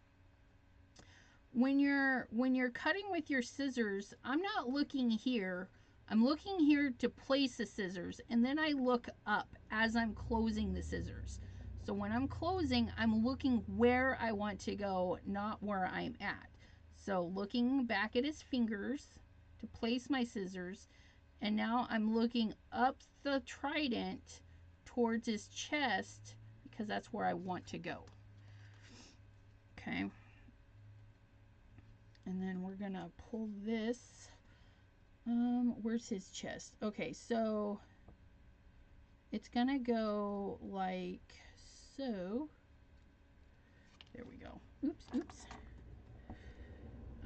When you're cutting with your scissors, I'm not looking here. I'm looking here to place the scissors, and then I look up as I'm closing the scissors. So when I'm closing, I'm looking where I want to go, not where I'm at. So looking back at his fingers to place my scissors, and now I'm looking up the trident towards his chest because that's where I want to go. Okay. And then we're gonna pull this. Where's his chest? Okay, so it's gonna go like so. There we go. Oops, oops.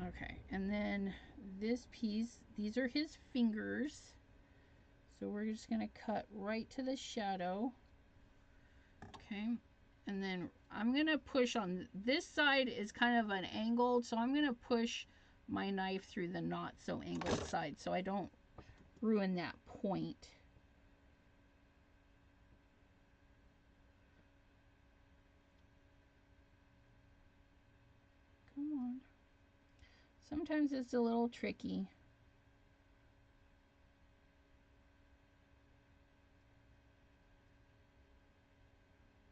Okay, and then this piece, these are his fingers. So we're just gonna cut right to the shadow. Okay, and then I'm gonna push on this side is kind of an angled, so I'm gonna push my knife through the not so angled side so I don't ruin that point. Come on. Sometimes it's a little tricky.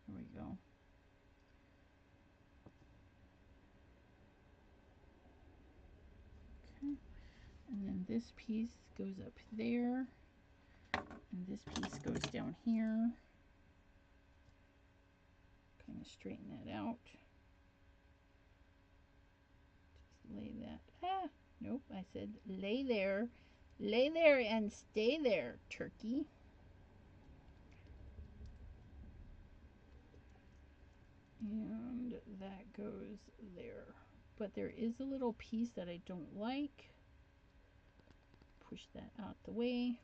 There we go. Okay. And then this piece goes up there. And this piece goes down here. Kind of straighten that out. Just lay that. Ah, nope, I said lay there. Lay there and stay there, turkey. And that goes there. But there is a little piece that I don't like. Push that out the way.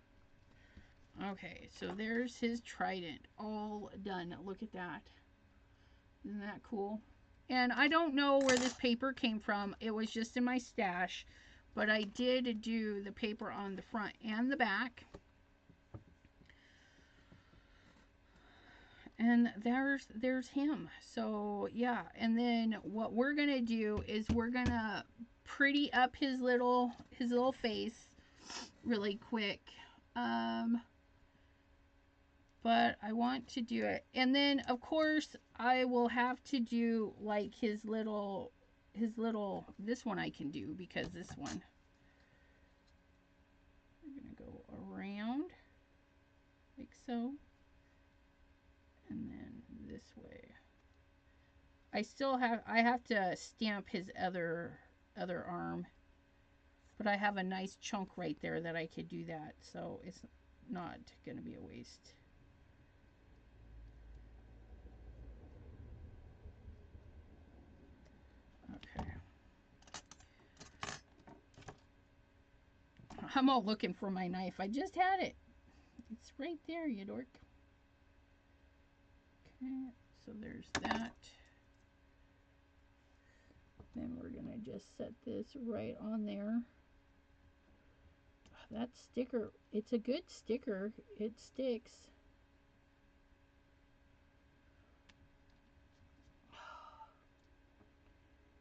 Okay, so there's his trident all done. Look at that. Isn't that cool? And I don't know where this paper came from. It was just in my stash. But I did do the paper on the front and the back. And there's him. So yeah, and then what we're gonna do is we're gonna pretty up his little face really quick. But I want to do it, and then of course I will have to do like his little this one I can do, because this one we're gonna go around like so. And then this way. I have to stamp his other arm. But I have a nice chunk right there that I could do that. So it's not going to be a waste. Okay. I'm all looking for my knife. I just had it. It's right there, you dork. Okay, so there's that. Then we're going to just set this right on there. That sticker, it's a good sticker. It sticks.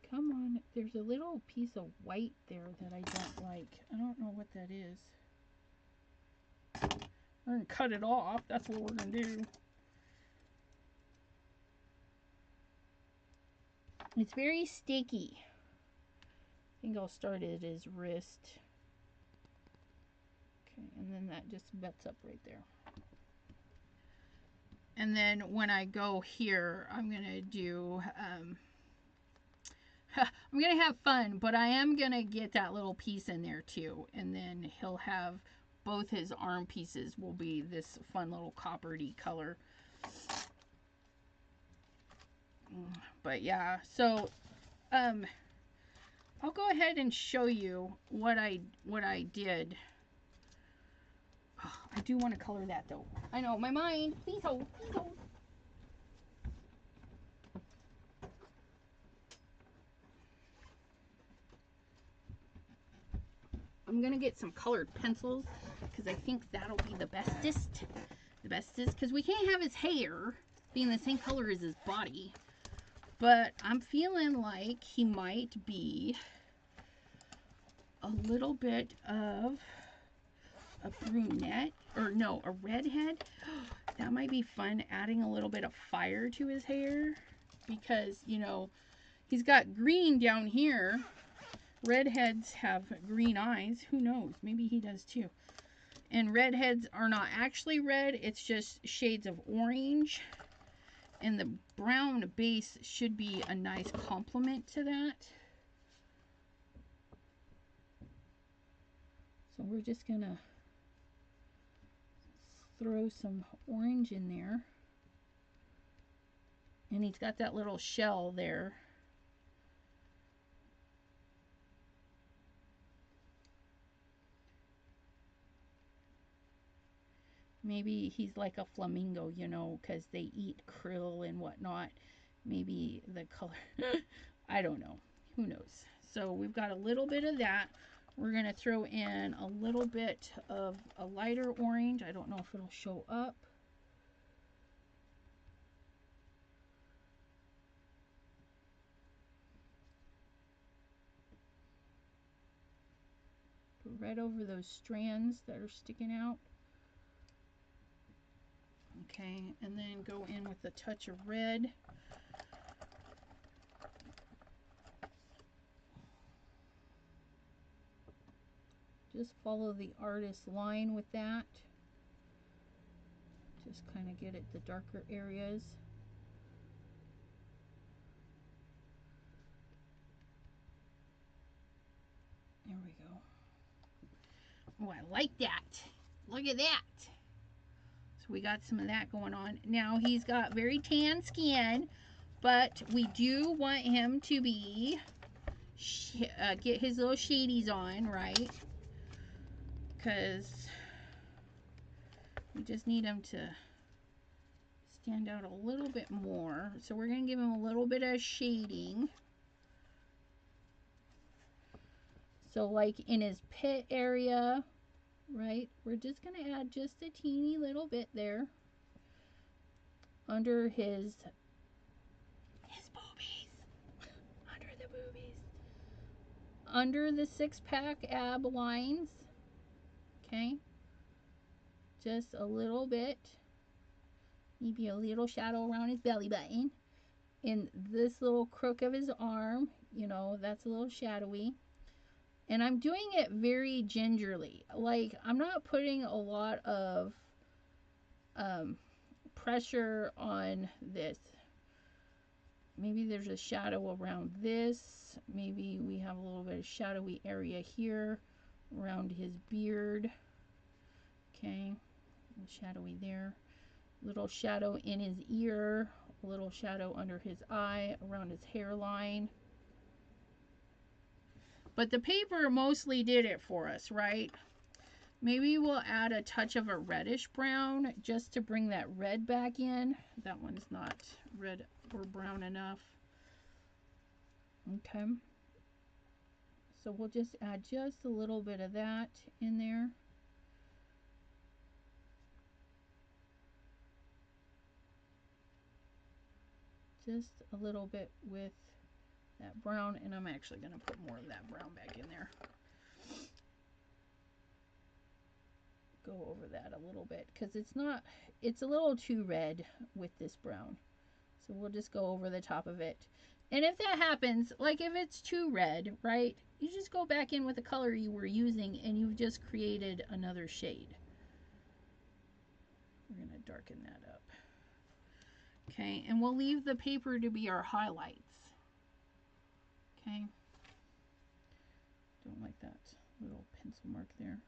Come on, there's a little piece of white there that I don't like. I don't know what that is. We're going to cut it off. That's what we're going to do. It's very sticky. I think I'll start at his wrist. Okay, and then that just butts up right there. And then when I go here, I'm going to do... I'm going to have fun, but I am going to get that little piece in there too. And then he'll have both his arm pieces will be this fun little coppery color. But yeah, so I'll go ahead and show you what I did. Oh, I do want to color that though. I know, my mind. Please hold, please hold. I'm gonna get some colored pencils because I think that'll be the bestest. The bestest, because we can't have his hair being the same color as his body. But I'm feeling like he might be a little bit of a brunette, or no, a redhead. That might be fun, adding a little bit of fire to his hair, because, you know, he's got green down here. Redheads have green eyes. Who knows? Maybe he does too. And redheads are not actually red. It's just shades of orange. And the brown base should be a nice complement to that. So we're just going to throw some orange in there. And he's got that little shell there. Maybe he's like a flamingo, you know, because they eat krill and whatnot. Maybe the color, I don't know. Who knows? So we've got a little bit of that. We're going to throw in a little bit of a lighter orange. I don't know if it'll show up. Put red over those strands that are sticking out. Okay, and then go in with a touch of red. Just follow the artist's line with that. Just kind of get at the darker areas. There we go. Oh, I like that. Look at that. So we got some of that going on. Now he's got very tan skin, but we do want him to be, get his little shadies on, right? Because we just need him to stand out a little bit more. So we're going to give him a little bit of shading. So like in his pit area, right, we're just going to add just a teeny little bit there under his boobies, under the boobies, under the six-pack ab lines, okay, just a little bit, maybe a little shadow around his belly button, in this little crook of his arm, you know, that's a little shadowy. And I'm doing it very gingerly. Like, I'm not putting a lot of pressure on this. Maybe there's a shadow around this. Maybe we have a little bit of shadowy area here around his beard. Okay, a little shadowy there. Little shadow in his ear. A little shadow under his eye, around his hairline. But the paper mostly did it for us, right? Maybe we'll add a touch of a reddish brown just to bring that red back in. That one's not red or brown enough. Okay. So we'll just add just a little bit of that in there. Just a little bit with that brown, and I'm actually going to put more of that brown back in there. Go over that a little bit because it's a little too red with this brown. So we'll just go over the top of it. And if that happens, like if it's too red, right, you just go back in with the color you were using and you've just created another shade. We're going to darken that up. Okay, and we'll leave the paper to be our highlights. Okay. Don't like that little pencil mark there.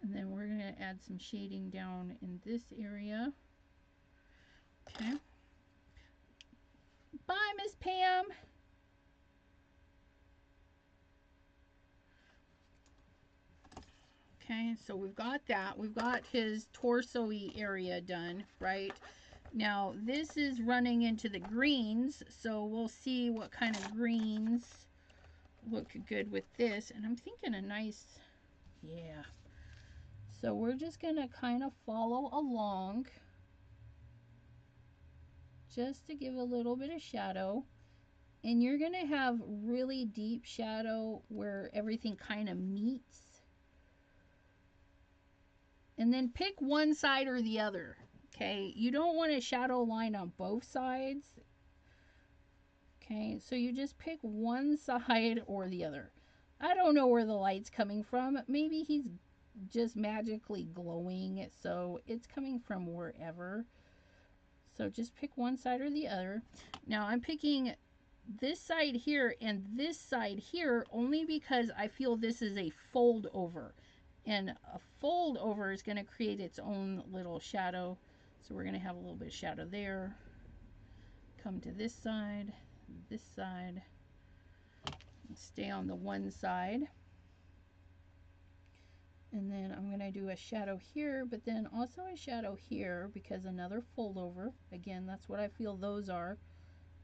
And then we're going to add some shading down in this area. Okay. Bye, Miss Pam. Okay, so we've got that. We've got his torso-y area done, right? Now, this is running into the greens, so we'll see what kind of greens look good with this. And I'm thinking a nice, yeah. So we're just going to kind of follow along just to give a little bit of shadow. And you're going to have really deep shadow where everything kind of meets. And then pick one side or the other. Okay, you don't want a shadow line on both sides. Okay, so you just pick one side or the other. I don't know where the light's coming from. Maybe he's just magically glowing, so it's coming from wherever. So just pick one side or the other. Now I'm picking this side here and this side here only because I feel this is a fold over. And a fold over is going to create its own little shadow. So we're going to have a little bit of shadow there. Come to this side, stay on the one side. And then I'm going to do a shadow here, but then also a shadow here because another fold over. Again, that's what I feel those are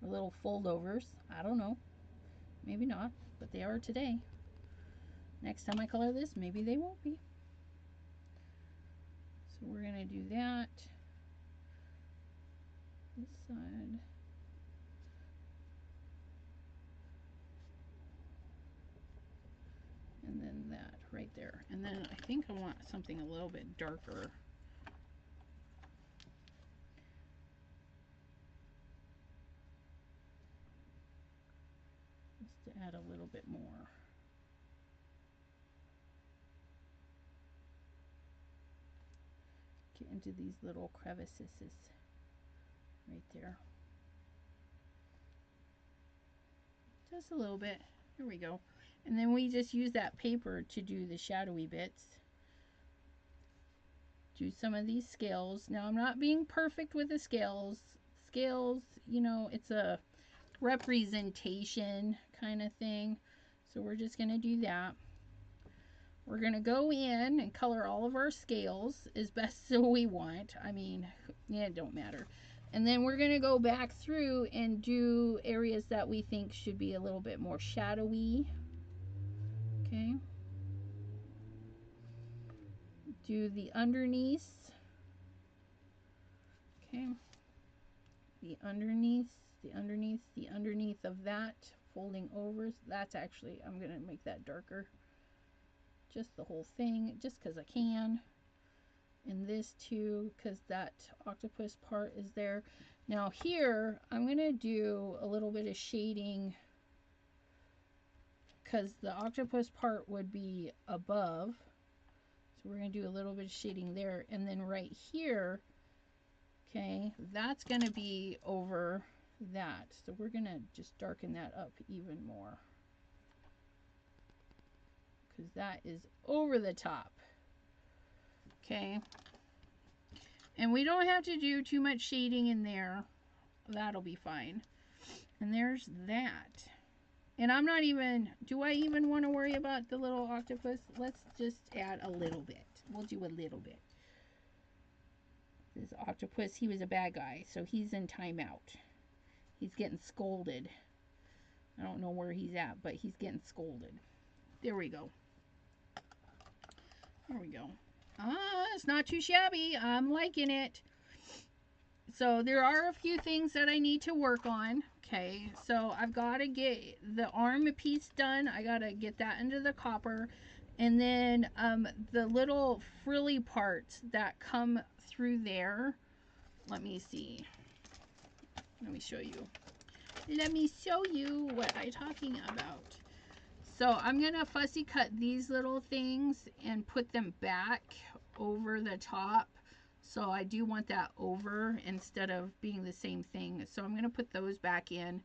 little fold overs. I don't know. Maybe not, but they are today. Next time I color this, maybe they won't be. So we're going to do that. This side. And then that right there. And then I think I want something a little bit darker. Just to add a little bit more. Get into these little crevices right there. Just a little bit. There we go. And then we just use that paper to do the shadowy bits. Do some of these scales. Now I'm not being perfect with the scales. Scales, you know, it's a representation kind of thing. So we're just going to do that. We're going to go in and color all of our scales as best as we want. I mean, yeah, it don't matter. And then we're going to go back through and do areas that we think should be a little bit more shadowy. Okay. Do the underneath. Okay. The underneath, the underneath, the underneath of that. Folding over. That's actually, I'm going to make that darker. Just the whole thing, just because I can. And this too, because that octopus part is there. Now here, I'm going to do a little bit of shading because the octopus part would be above. So we're going to do a little bit of shading there. And then right here, okay, that's going to be over that. So we're going to just darken that up even more. Because that is over the top. Okay. And we don't have to do too much shading in there. That'll be fine. And there's that. And I'm not even, do I even want to worry about the little octopus? Let's just add a little bit. We'll do a little bit. This octopus, he was a bad guy, so he's in timeout. He's getting scolded. I don't know where he's at, but he's getting scolded. There we go. There we go. It's not too shabby. I'm liking it. So there are a few things that I need to work on. Okay, so I've got to get the arm piece done. I got to get that into the copper. And then the little frilly parts that come through there. Let me see. Let me show you. Let me show you what I'm talking about. So I'm going to fussy cut these little things and put them back over the top. So I do want that over instead of being the same thing. So I'm going to put those back in.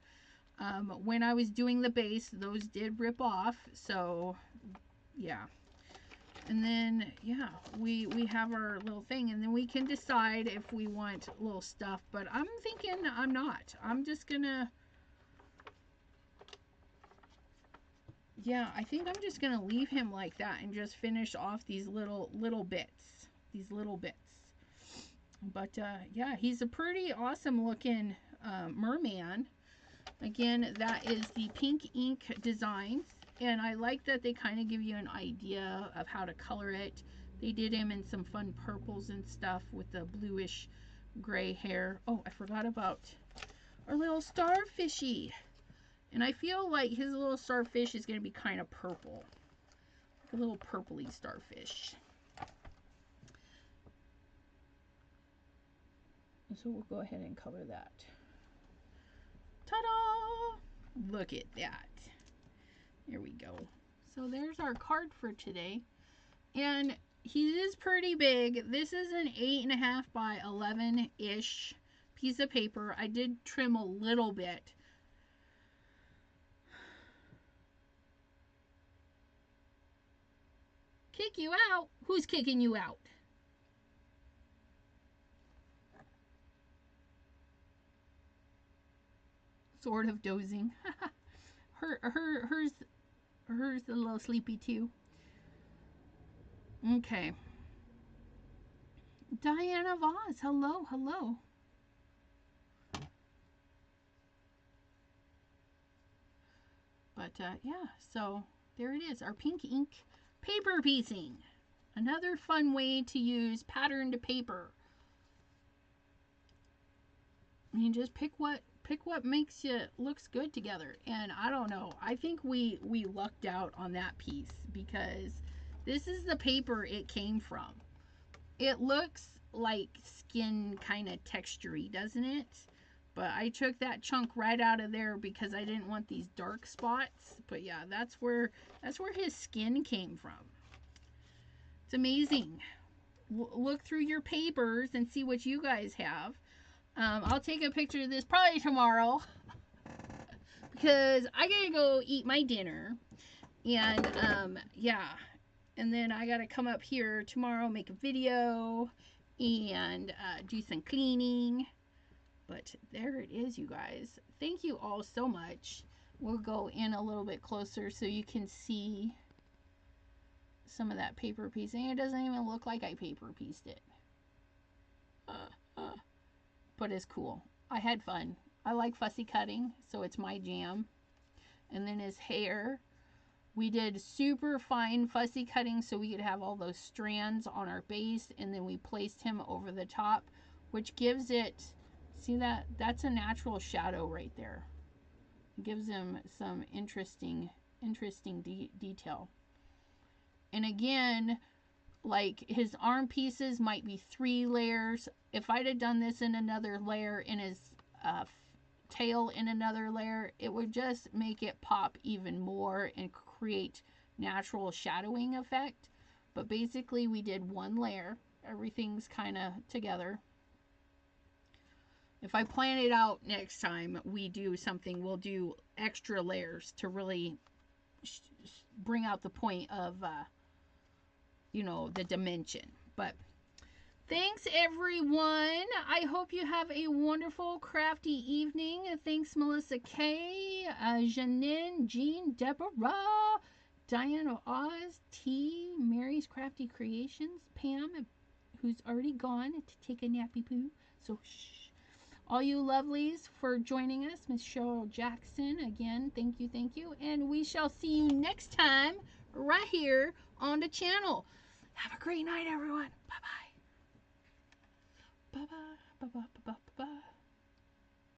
When I was doing the base, those did rip off. So yeah. And then, yeah, we have our little thing. And then we can decide if we want little stuff. But I'm thinking I'm not. I'm just going to... Yeah, I think I'm just going to leave him like that and just finish off these little bits. These little bits. But, yeah, he's a pretty awesome looking merman. Again, that is the pink ink designs. And I like that they kind of give you an idea of how to color it. They did him in some fun purples and stuff with the bluish gray hair. Oh, I forgot about our little starfishy. And I feel like his little starfish is going to be kind of purple. Like a little purpley starfish. And so we'll go ahead and color that. Ta-da! Look at that. There we go. So there's our card for today. And he is pretty big. This is an 8.5 by 11-ish piece of paper. I did trim a little bit. Kick you out? Who's kicking you out? Sort of dozing. Hers a little sleepy too. Okay. Diana Voss, hello, hello. But yeah, so there it is, our pink ink paper piecing. Another fun way to use patterned paper. You just pick what makes you looks good together. And I don't know, I think we lucked out on that piece because this is the paper it came from. It looks like skin kind of textury, doesn't it? But I took that chunk right out of there because I didn't want these dark spots. But yeah, that's where his skin came from. It's amazing. Look through your papers and see what you guys have. I'll take a picture of this probably tomorrow because I gotta go eat my dinner. And yeah, and then I gotta come up here tomorrow, make a video, and do some cleaning. But there it is, you guys. Thank you all so much. We'll go in a little bit closer so you can see some of that paper piecing. It doesn't even look like I paper pieced it. but it's cool. I had fun. I like fussy cutting, so it's my jam. And then his hair, we did super fine fussy cutting so we could have all those strands on our base, and then we placed him over the top, which gives it, see that? That's a natural shadow right there. It gives him some interesting detail. And again, like his arm pieces might be 3 layers. If I'd have done this in another layer, in his tail in another layer, it would just make it pop even more and create natural shadowing effect. But basically we did 1 layer. Everything's kind of together. If I plan it out next time we do something, we'll do extra layers to really bring out the point of you know, the dimension. But thanks everyone. I hope you have a wonderful crafty evening. Thanks Melissa K, Janine, Jean, Deborah, Diane of Oz, T, Mary's Crafty Creations, Pam, who's already gone to take a nappy poo. So shh. All you lovelies for joining us. Miss Cheryl Jackson, again, thank you. And we shall see you next time right here on the channel. Have a great night, everyone. Bye-bye. Bye-bye. Bye-bye. Bye-bye. Bye-bye.